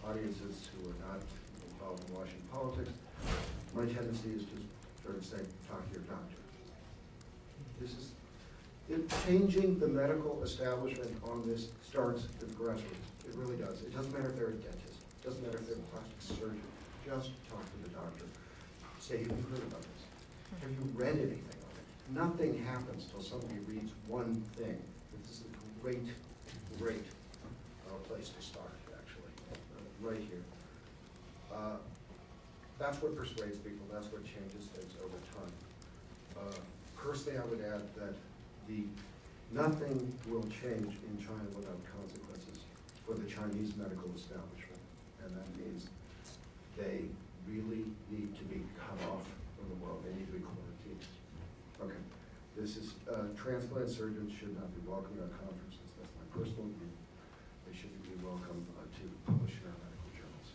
audiences who are not involved in Washington politics, my tendency is to sort of say, talk to your doctor. This is changing the medical establishment on this starts at the grassroots. It really does. It doesn't matter if they're a dentist. It doesn't matter if they're a plastic surgeon. Just talk to the doctor. Say, have you heard about this? Have you read anything on it? Nothing happens till somebody reads one thing. This is a great place to start, actually, right here. That's what persuades people. That's what changes things over time. Personally, I would add that nothing will change in China without consequences for the Chinese medical establishment, and that means they really need to be cut off from the world. They need to be quarantined. Okay, this is transplant surgeons should not be welcome at conferences. That's my personal view. They shouldn't be welcome to publish in our medical journals.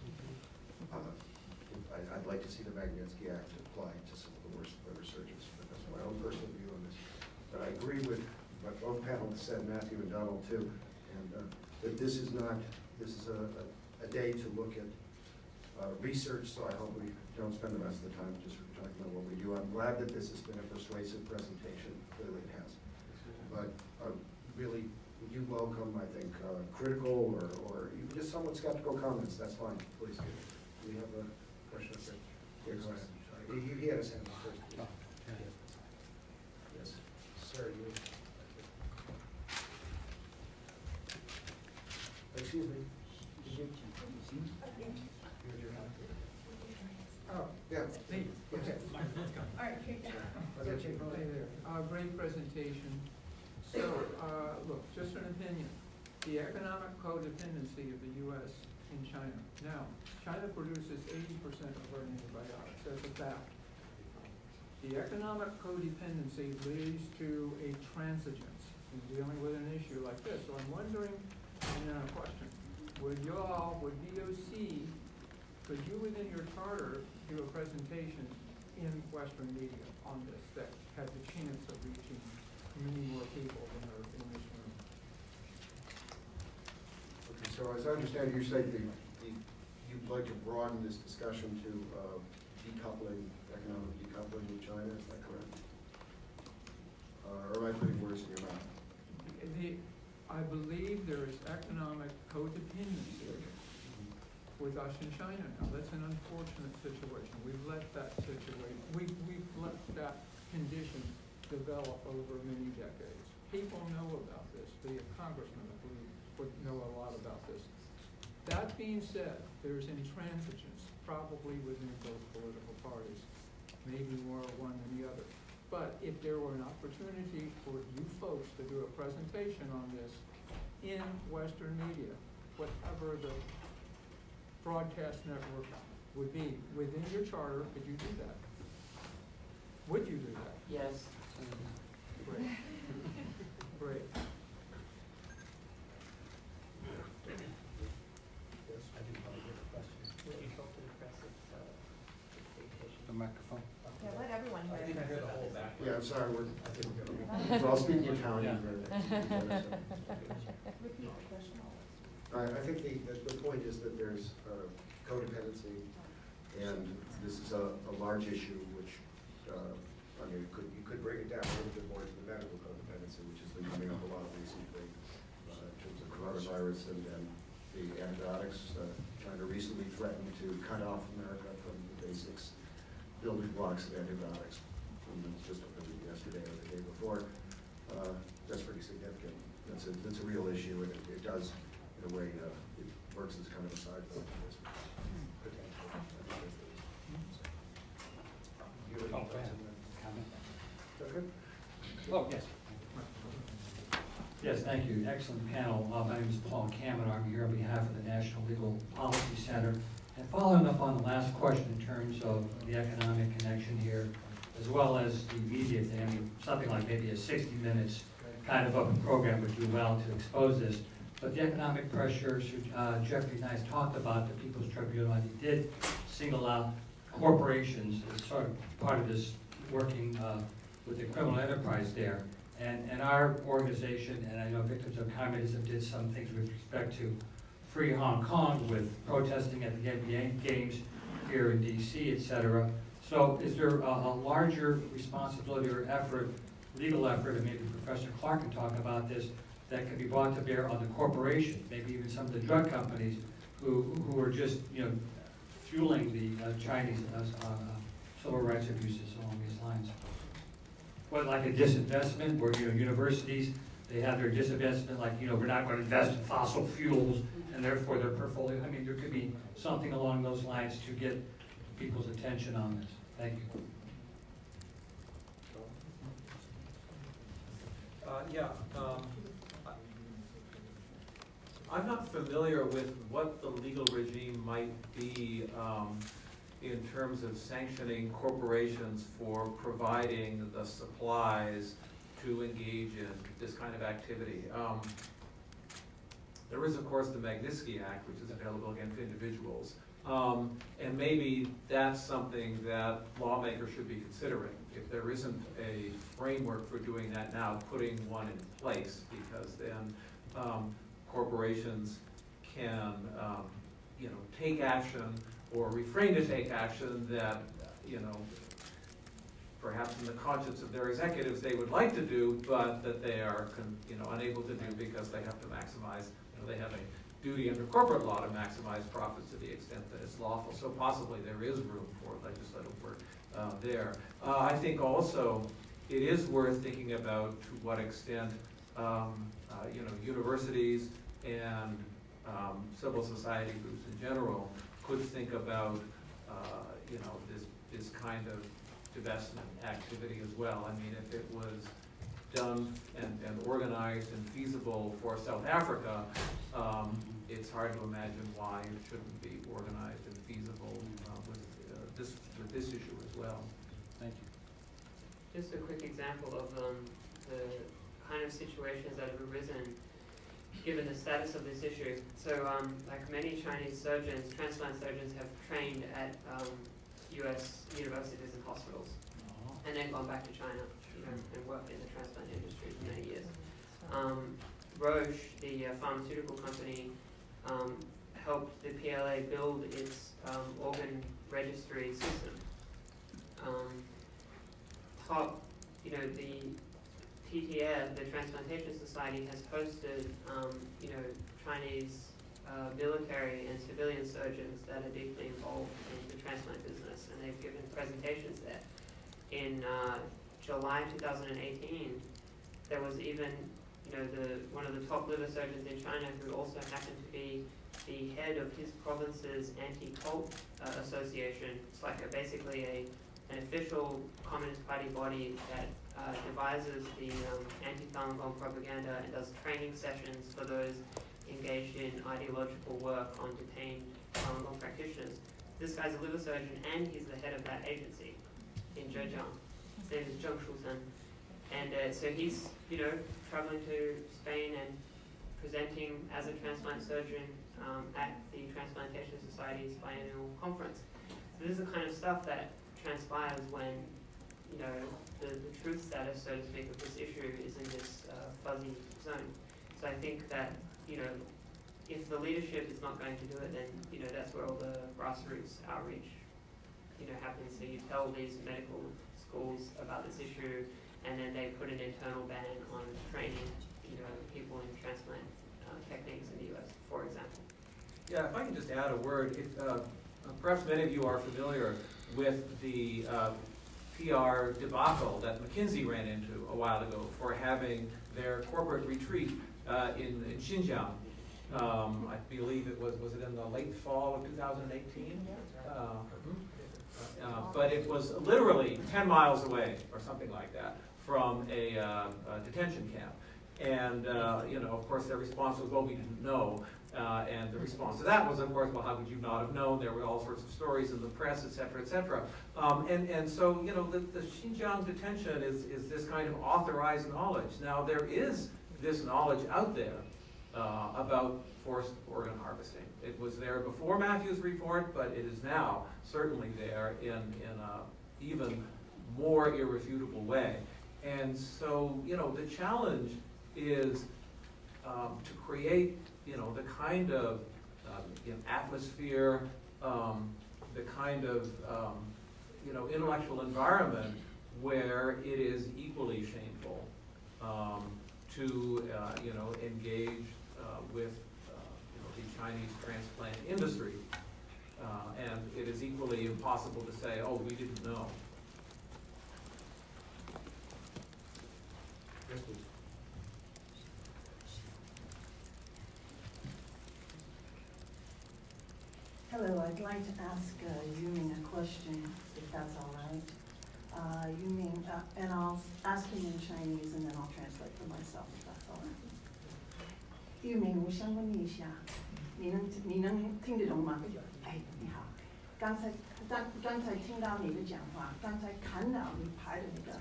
I'd like to see the Magnitsky Act applied to some of the worst liver surgeons, but that's my own personal view on this. But I agree with but both panelists said, Matthew and Donald too, and that this is a day to look at research, so I hope we don't spend the rest of the time just talking about what we do. I'm glad that this has been a persuasive presentation, clearly it has. But really, you welcome, I think, critical or even just somewhat skeptical comments, that's fine, please do. We have a question up there. Yeah, go ahead. He had his hand up first. Oh, yes, sir, you. Excuse me. Oh, yeah. Me. Okay. All right. Hey there. Great presentation. So, look, just an opinion. The economic codependency of the U.S. in China. Now, China produces 80% of our antibiotics. That's a fact. The economic codependency leads to a transigence in dealing with an issue like this. So I'm wondering, and then a question, would VOC, could you within your charter do a presentation in Western media on this that has a chance of reaching many more people than are in this room? Okay, so as I understand, you're saying you'd like to broaden this discussion to decoupling, economic decoupling with China, is that correct? Or am I putting words in your mouth? I believe there is economic codependency with us in China now. That's an unfortunate situation. We've let that situation, we've let that condition develop over many decades. People know about this. The congressman, I believe, would know a lot about this. That being said, there's intransigence probably within both political parties, maybe more one than the other. But if there were an opportunity for you folks to do a presentation on this in Western media, whatever the broadcast network would be within your charter, could you do that? Would you do that? Yes. Great. Great. The microphone. Yeah, let everyone hear. I think I heard the whole back. Yeah, I'm sorry, so I'll speak Italian. I think the point is that there's codependency, and this is a large issue which, I mean, you could break it down a little bit more to the medical codependency, which has been coming up a lot recently in terms of coronavirus and then the antibiotics. China recently threatened to cut off America from the basics building blocks of antibiotics. And it was just yesterday or the day before. That's pretty significant. That's a real issue, and it does, in a way, it works as kind of a side note to this potential. Oh, yes. Yes, thank you. Excellent panel. My name is Paul Cameron. I'm here on behalf of the National Legal Policy Center. And following up on the last question in terms of the economic connection here, as well as the media thing, I mean, something like maybe a 60 minutes kind of a program would do well to expose this. But the economic pressures, Jeffrey Nice talked about, the People's Tribunal, and he did single out corporations as sort of part of this working with the criminal enterprise there. And our organization, and I know Victims of Communism did some things with respect to Free Hong Kong with protesting at the NBA games here in DC, et cetera. So is there a larger responsibility or effort, legal effort, and maybe Professor Clark can talk about this, that can be brought to bear on the corporation, maybe even some of the drug companies who are just, fueling the Chinese civil rights abuses along these lines? What, like a disinvestment where, universities, they have their disinvestment, like, we're not going to invest in fossil fuels, and therefore their portfolio. I mean, there could be something along those lines to get people's attention on this. Thank you. I'm not familiar with what the legal regime might be in terms of sanctioning corporations for providing the supplies to engage in this kind of activity. There is, of course, the Magnitsky Act, which is available again to individuals. And maybe that's something that lawmakers should be considering. If there isn't a framework for doing that now, putting one in place, because then corporations can take action or refrain to take action that perhaps in the conscience of their executives they would like to do, but that they are unable to do because they have to maximize, they have a duty under corporate law to maximize profits to the extent that it's lawful. So possibly there is room for legislative work there. I think also it is worth thinking about to what extent universities and civil society groups in general could think about this kind of divestment activity as well. I mean, if it was done and organized and feasible for South Africa, it's hard to imagine why it shouldn't be organized and feasible with this issue as well. Thank you. Just a quick example of the kind of situations that have arisen given the status of this issue. So like many Chinese surgeons, transplant surgeons have trained at US universities and hospitals, and then gone back to China and worked in the transplant industry for many years. Roche, the pharmaceutical company, helped the PLA build its organ registry system. The TTF, the Transplantation Society, has hosted Chinese military and civilian surgeons that are deeply involved in the transplant business, and they've given presentations there. In July 2018, there was even one of the top liver surgeons in China who also happened to be the head of his province's anti-cult association. It's like basically an official Communist Party body that devises the anti-Falun Gong propaganda and does training sessions for those engaged in ideological work on detained Falun Gong practitioners. This guy's a liver surgeon and he's the head of that agency in Zhejiang. His name is Zheng Shuzhen. And so he's, traveling to Spain and presenting as a transplant surgeon at the Transplantation Society's biennial conference. So this is the kind of stuff that transpires when, the truth status, so to speak, of this issue is in this fuzzy zone. So I think that, if the leadership is not going to do it, then, that's where all the grassroots outreach, happens. So you tell these medical schools about this issue, and then they put an internal ban on training, people in transplant techniques in the US, for example. Yeah, if I can just add a word, if perhaps many of you are familiar with the PR debacle that McKinsey ran into a while ago for having their corporate retreat in Xinjiang. I believe it was it in the late fall of 2018? But it was literally 10 miles away or something like that from a detention camp. And, of course, their response was, well, we didn't know. And the response to that was, of course, well, how could you not have known? There were all sorts of stories in the press, et cetera, et cetera. And so, the Xinjiang detention is this kind of authorized knowledge. Now, there is this knowledge out there about forced organ harvesting. It was there before Matthew's report, but it is now certainly there in an even more irrefutable way. And so, the challenge is to create, the kind of atmosphere, the kind of, intellectual environment where it is equally shameful to, engage with the Chinese transplant industry. And it is equally impossible to say, oh, we didn't know. Yes, please. Hello, I'd like to ask Yuming a question, if that's all right. Yuming, and I'll ask him in Chinese and then I'll translate for myself, if that's all right. Yuming, 我想问你一下，你能听得懂吗？哎，你好，刚才听到你的讲话，刚才看到你拍的那个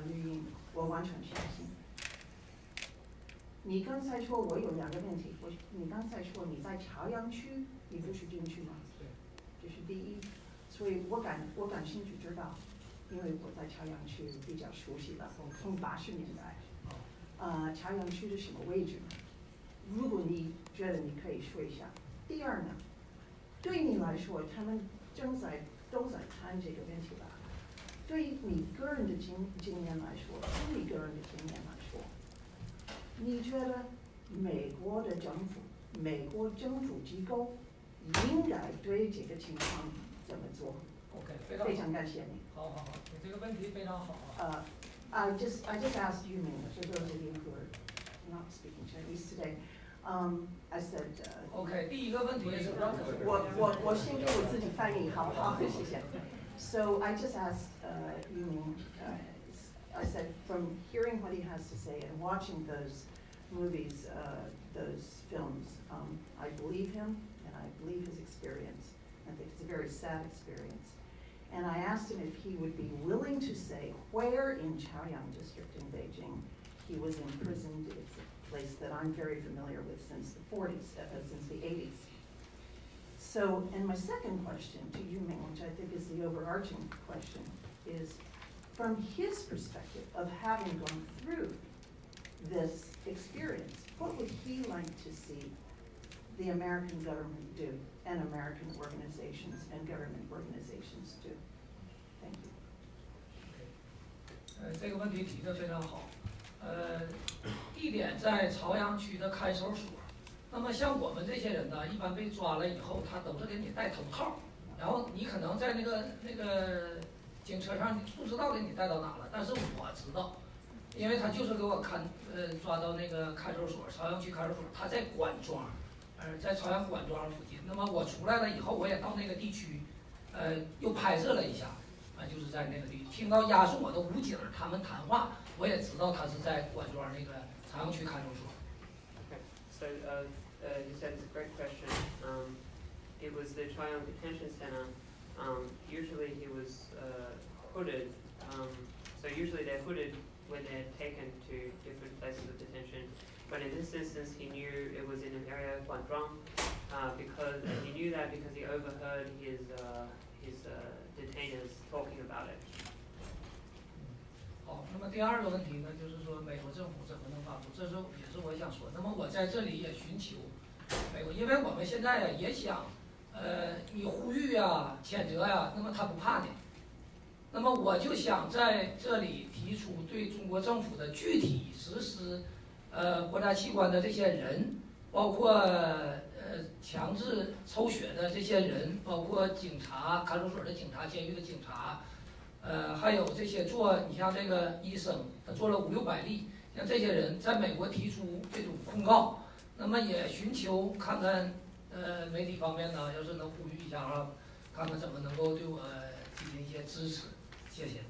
录音，我完全相信。你刚才说我有两个问题，你刚才说你在朝阳区你不是进去吗？这是第一，所以我感兴趣知道，因为我在朝阳区比较熟悉了，从80年代，朝阳区是什么位置呢？如果你觉得你可以说一下。第二呢，对你来说，他们都在谈这个问题吧？对于你个人的经验来说，从你个人的经验来说，你觉得美国政府机构应该对这个情况怎么做 ？OK， 非常感谢你。好，你这个问题非常好啊。I just asked you, for those of you who are not speaking Chinese today. I said. OK， 第一个问题是。我先给我自己翻译，好不好？谢谢。So I just asked I said from hearing what he has to say and watching those movies, those films, I believe him and I believe his experience. I think it's a very sad experience. And I asked him if he would be willing to say where in Chaoyang district in Beijing he was imprisoned. It's a place that I'm very familiar with since the 40s, since the 80s. So, and my second question to you, Ming, which I think is the overarching question, is from his perspective of having gone through this experience, what would he like to see the American government do and American organizations and government organizations do? Thank you. 这个问题提得非常好。地点在朝阳区的看守所。那么像我们这些人呢，一般被抓了以后，他都是给你戴头套，然后你可能在那个警车上，你不知道给你带到哪了，但是我知道，因为他就是给我抓到那个看守所，朝阳区看守所，他在管庄，在朝阳管庄附近。那么我出来了以后，我也到那个地区，又拍摄了一下，就是在那个地区，听到押送我的武警他们谈话，我也知道他是在管庄那个朝阳区看守所。Okay, so you said it's a great question. It was the Chaoyang Detention Center. Usually he was hooded. So usually they're hooded when they're taken to different places of detention. But in this instance, he knew it was in an area of Guangdong because he knew that because he overheard his detainers talking about it. 好，那么第二个问题呢，就是说美国政府怎么能发布？这也是我想说。那么我在这里也寻求美国，因为我们现在呀也想，你呼吁呀、谴责呀，那么他不怕你。那么我就想在这里提出对中国政府的具体实施，国家机关的这些人，包括强制抽血的这些人，包括警察、看守所的警察、监狱的警察。还有这些你像这个医生，他做了500-600例，像这些人在美国提出这种控告，那么也寻求看看，媒体方面呢，要是能呼吁一下啊，看看怎么能够对我进行一些支持，谢谢。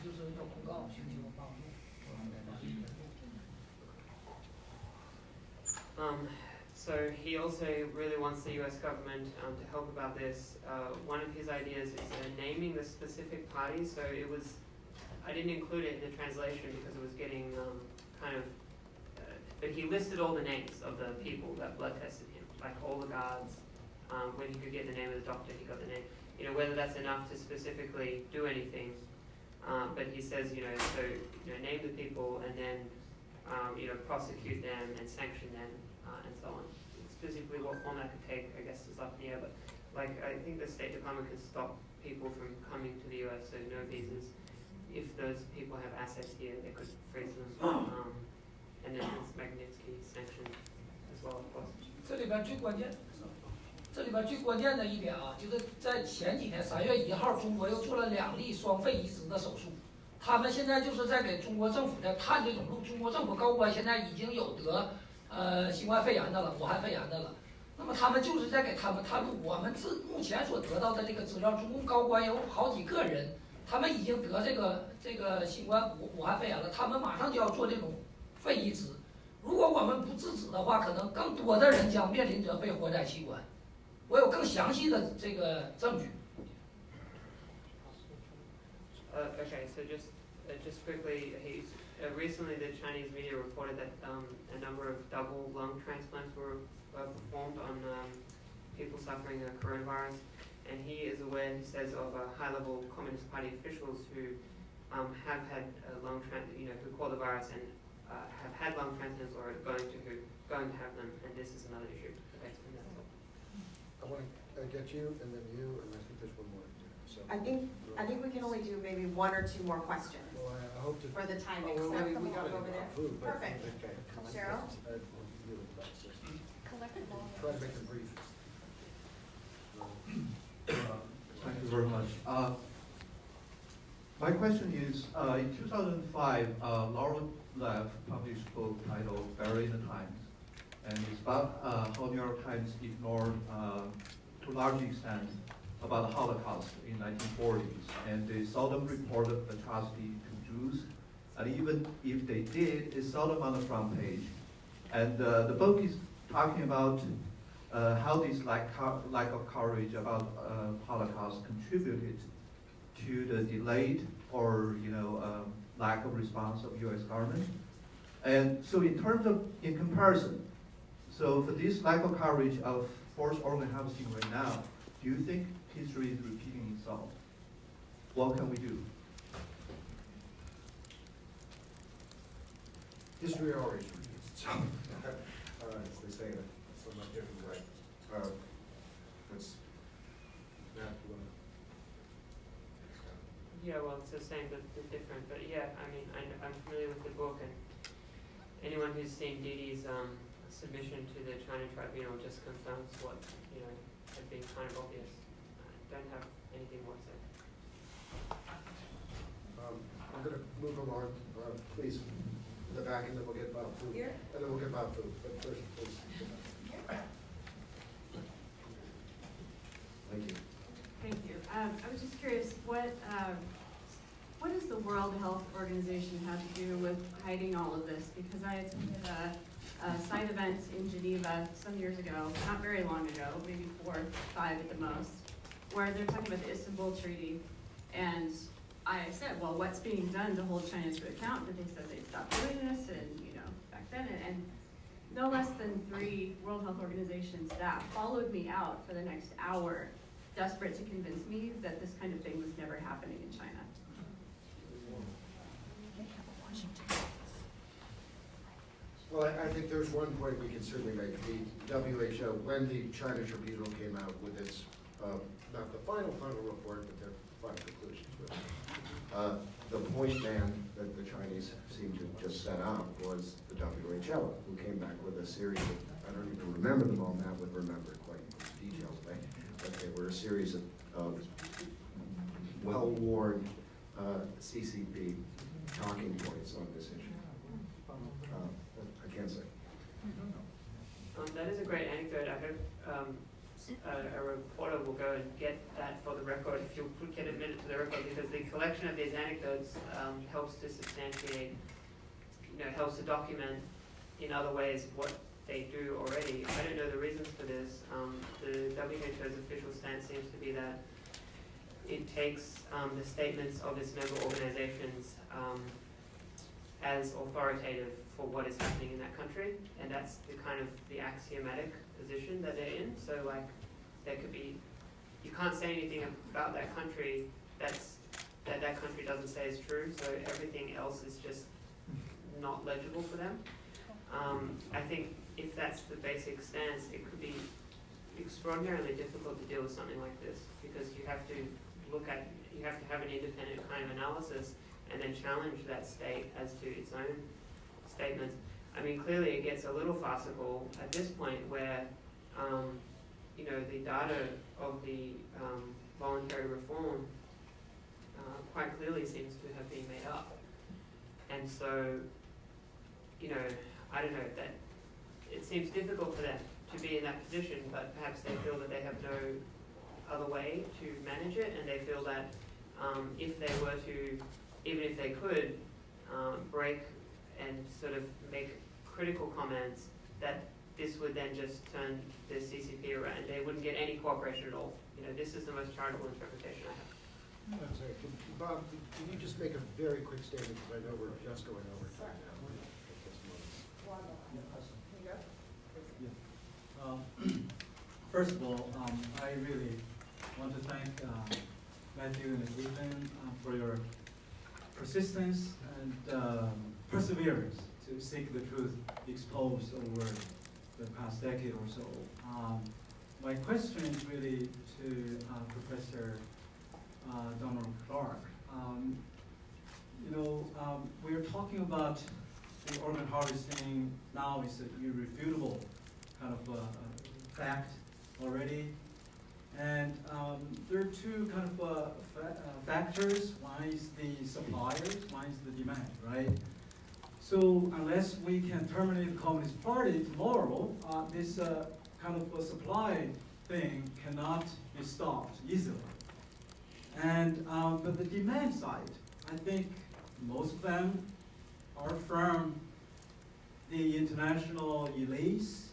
就是要控告，寻求帮助。So he also really wants the U.S. government to help about this. One of his ideas is naming the specific parties. So I didn't include it in the translation because it was getting but he listed all the names of the people that blood tested him, like all the guards. When he could get the name of the doctor, he got the name. Whether that's enough to specifically do anything. But he says, name the people and then, prosecute them and sanction them. And so on. Specifically what form that could take, I guess, is up in the air, but I think the State Department can stop people from coming to the US, so no visas. If those people have assets here, they could freeze them. And then there's Magnitsky sanctions as well, of course. 这里边最关键的一点啊，就是在前几天3月1号，中国又做了2例双肺移植的手术。他们现在就是在给中国政府在探这种路，中国政府高官现在已经有得新冠肺炎的了，武汉肺炎的了。那么他们就是在给他们探路。我们目前所得到的这个资料，中共高官有好几个人，他们已经得这个新冠武汉肺炎了，他们马上就要做这种肺移植。如果我们不制止的话，可能更多的人将面临着被活摘器官。我有更详细的这个证据。Okay, so just quickly, recently the Chinese media reported that a number of double lung transplants were performed on people suffering coronavirus, and he is aware, he says, of high-level Communist Party officials who have had who caught the virus and have had lung transplants or are going to have them, and this is another issue. Okay, and that's all. I want to get you, and then you, and I think there's one more. So, I think we can only do maybe one or two more questions well, I hope to. for the timing. Oh, So we got it over there. food, but- Perfect. Okay. Cheryl? Try to make it brief. Thank you very much. My question is, in 2005, Laura Lev published a book titled Buried in the Times, and it's about how New York Times ignored, to a large extent, about the Holocaust in 1940s, and they seldom reported atrocity to Jews, and even if they did, it's seldom on the front page. And the book is talking about how this lack of courage about Holocaust contributed to the delayed or lack of response of U.S. government. And so in comparison, so for this lack of courage of forced organ harvesting right now, do you think history is repeating itself? What can we do? History always repeats itself. As they say in a somewhat different way. That's that one. Yeah, well, it's the same but different. But yeah, I mean, I'm familiar with the book, and anyone who's seen Dee Dee's submission to the China Tribunal just confirms what had been kind of obvious. I don't have anything more to say. I'm going to move along, please, in the back, and then we'll get Bob food. Here? And then we'll get Bob food. But first, please. Thank you. Thank you. I was just curious, what does the World Health Organization have to do with hiding all of this? Because I attended a side event in Geneva some years ago, not very long ago, maybe 4 or 5 at the most, where they're talking about the Istanbul Treaty. And I said, well, what's being done to hold China to account? And they said they stopped doing this, and back then, and no less than 3 World Health Organization staff followed me out for the next hour, desperate to convince me that this kind of thing was never happening in China. Well, I think there's one point we can certainly make. The WHO, when the China Tribunal came out with its, not the final report, but their final conclusions, the point man that the Chinese seemed to just set up was the WHO, who came back with a series of, I don't even remember them all now, but remember quite details, right? But they were a series of well-worn CCP talking points on this issue. I can't say. That is a great anecdote. I hope a reporter will go and get that for the record, if you'll get admitted to the record, because the collection of these anecdotes helps to substantiate, helps to document in other ways what they do already. I don't know the reasons for this. The WHO's official stance seems to be that it takes the statements of its member organizations as authoritative for what is happening in that country, and that's the axiomatic position that they're in. So there could be, you can't say anything about that country that country doesn't say is true, so everything else is just not legible for them. I think if that's the basic stance, it could be extraordinarily difficult to deal with something like this, because you have to have an independent kind of analysis and then challenge that state as to its own statements. I mean, clearly it gets a little farcical at this point where, the data of the voluntary reform quite clearly seems to have been made up. And so, I don't know, that it seems difficult for them to be in that position, but perhaps they feel that they have no other way to manage it, and they feel that if they were to, even if they could, break and sort of make critical comments, that this would then just turn the CCP around. They wouldn't get any cooperation at all. This is the most charitable interpretation I have. I'm sorry, Bob, can you just make a very quick statement, because I know we're just going over time now. First of all, I really want to thank Matthew and Ethan for your persistence and perseverance to seek the truth exposed over the past decade or so. My question is really to Professor Donald Clark. We're talking about the organ harvesting now is an irrefutable kind of fact already. And there are two kind of factors. One is the suppliers, one is the demand, right? So unless we can terminate the Communist Party tomorrow, this kind of a supply thing cannot be stopped easily. And but the demand side, I think most of them are from the international elites,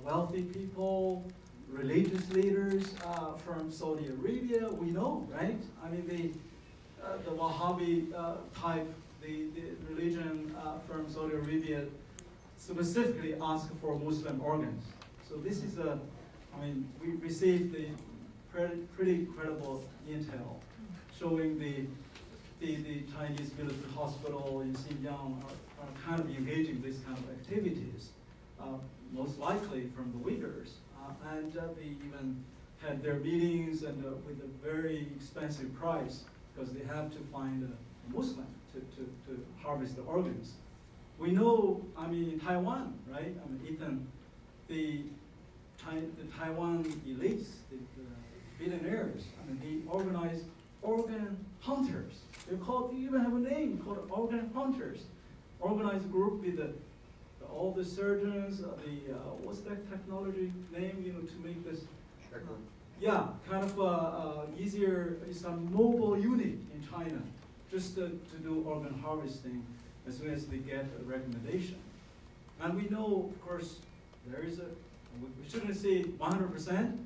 wealthy people, religious leaders from Saudi Arabia. We know, right? I mean, the Wahhabi type, the religion from Saudi Arabia specifically ask for Muslim organs. So this is we received the pretty credible intel showing the Chinese military hospital in Xinjiang are kind of engaging these kind of activities, most likely from the Uyghurs. And they even had their meetings and with a very expensive price because they have to find a Muslim to harvest the organs. We know, in Taiwan, right? Ethan, the Taiwan elites, the billionaires, they organize organ hunters. They even have a name called organ hunters. Organized group with all the surgeons, what's that technology name, to make this? Yeah, kind of easier. It's a mobile unit in China, just to do organ harvesting as soon as they get a recommendation. And we know, of course, there is we shouldn't say 100%,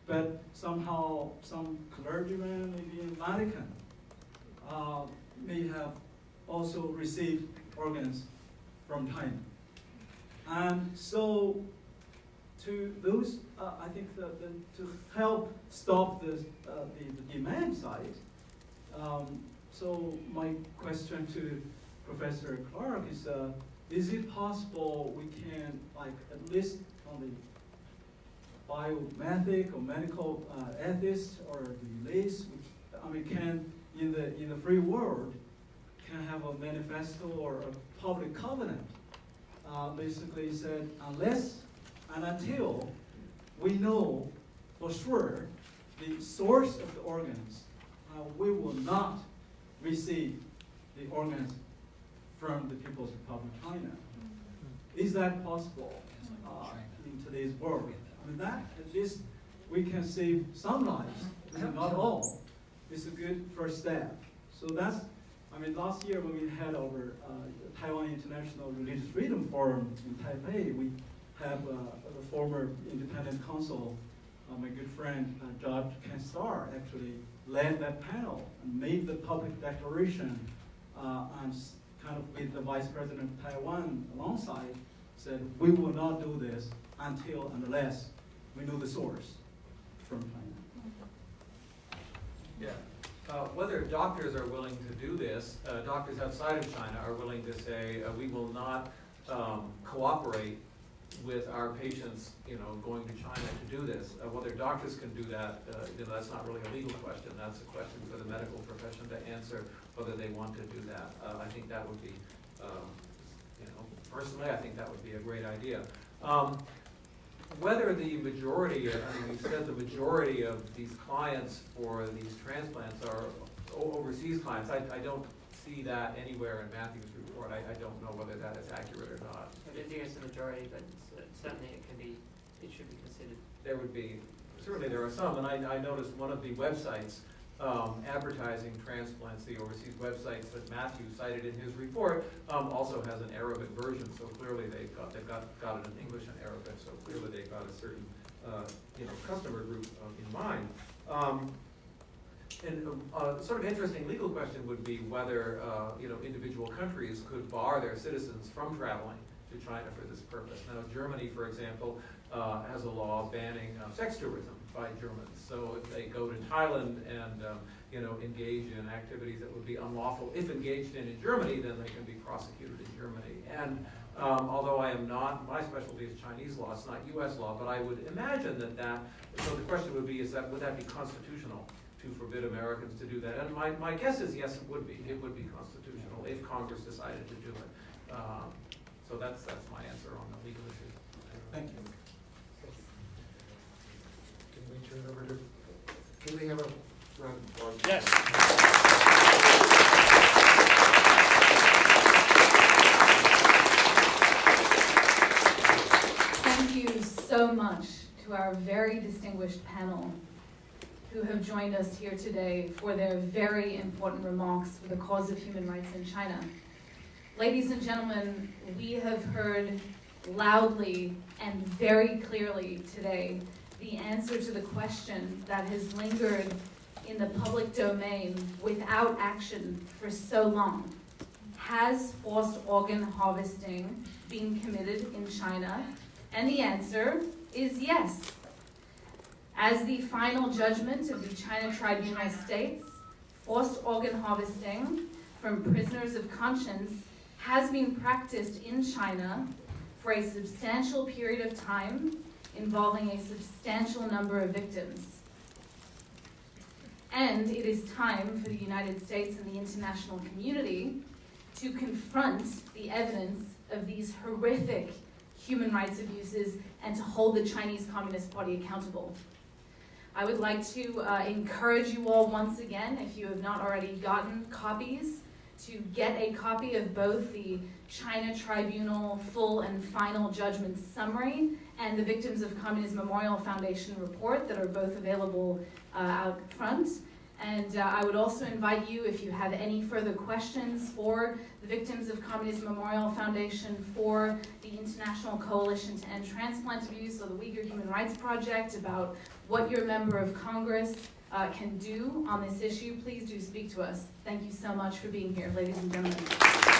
but somehow some clergyman, maybe in Vatican, may have also received organs from China. And so to those, I think to help stop the demand side, so my question to Professor Clark is it possible we can, at least on the bioethic or medical ethics or the elites, can in the free world can have a manifesto or a public covenant, basically said unless and until we know for sure the source of the organs, we will not receive the organs from the People's Republic of China. Is that possible in today's world? That at least we can save some lives, not all. It's a good first step. So that's, last year when we had our Taiwan International Religious Freedom Forum in Taipei, we have the former independent consul, my good friend Judge Ken Starr, actually led that panel and made the public declaration and kind of with the Vice President of Taiwan alongside, said we will not do this until and unless we know the source from China. Yeah. Whether doctors are willing to do this, doctors outside of China are willing to say we will not cooperate with our patients, going to China to do this. Whether doctors can do that, that's not really a legal question. That's a question for the medical profession to answer whether they want to do that. I think that would be, personally, I think that would be a great idea. Whether the majority, you said the majority of these clients for these transplants are overseas clients. I don't see that anywhere in Matthew's report. I don't know whether that is accurate or not. I don't think it's the majority, but certainly it should be considered. There would be, certainly there are some, and I noticed one of the websites advertising transplants, the overseas websites that Matthew cited in his report, also has an Arabic version. So clearly they've got it in English and Arabic. So clearly they've got a certain customer group in mind. And sort of interesting legal question would be whether individual countries could bar their citizens from traveling to China for this purpose. Now, Germany, for example, has a law banning sex tourism by Germans. So if they go to Thailand and engage in activities that would be unlawful if engaged in Germany, then they can be prosecuted in Germany. And although I am not, my specialty is Chinese law, it's not U.S. law, but I would imagine so the question would be, would that be constitutional to forbid Americans to do that? And my guess is yes, it would be. It would be constitutional if Congress decided to do it. So that's my answer on the legal issue. Thank you. Can we turn over to, can we have a round of applause? Yes. Thank you so much to our very distinguished panel who have joined us here today for their very important remarks for the cause of human rights in China. Ladies and gentlemen, we have heard loudly and very clearly today the answer to the question that has lingered in the public domain without action for so long. Has forced organ harvesting been committed in China? And the answer is yes. As the final judgment of the China Tribunal states, forced organ harvesting from prisoners of conscience has been practiced in China for a substantial period of time, involving a substantial number of victims. And it is time for the United States and the international community to confront the evidence of these horrific human rights abuses and to hold the Chinese Communist Party accountable. I would like to encourage you all once again, if you have not already gotten copies, to get a copy of both the China Tribunal full and final judgment summary and the Victims of Communism Memorial Foundation report that are both available out front. And I would also invite you, if you have any further questions for the Victims of Communism Memorial Foundation, for the International Coalition to End Transplant Abuse, or the Uyghur Human Rights Project, about what your member of Congress can do on this issue, please do speak to us. Thank you so much for being here, ladies and gentlemen.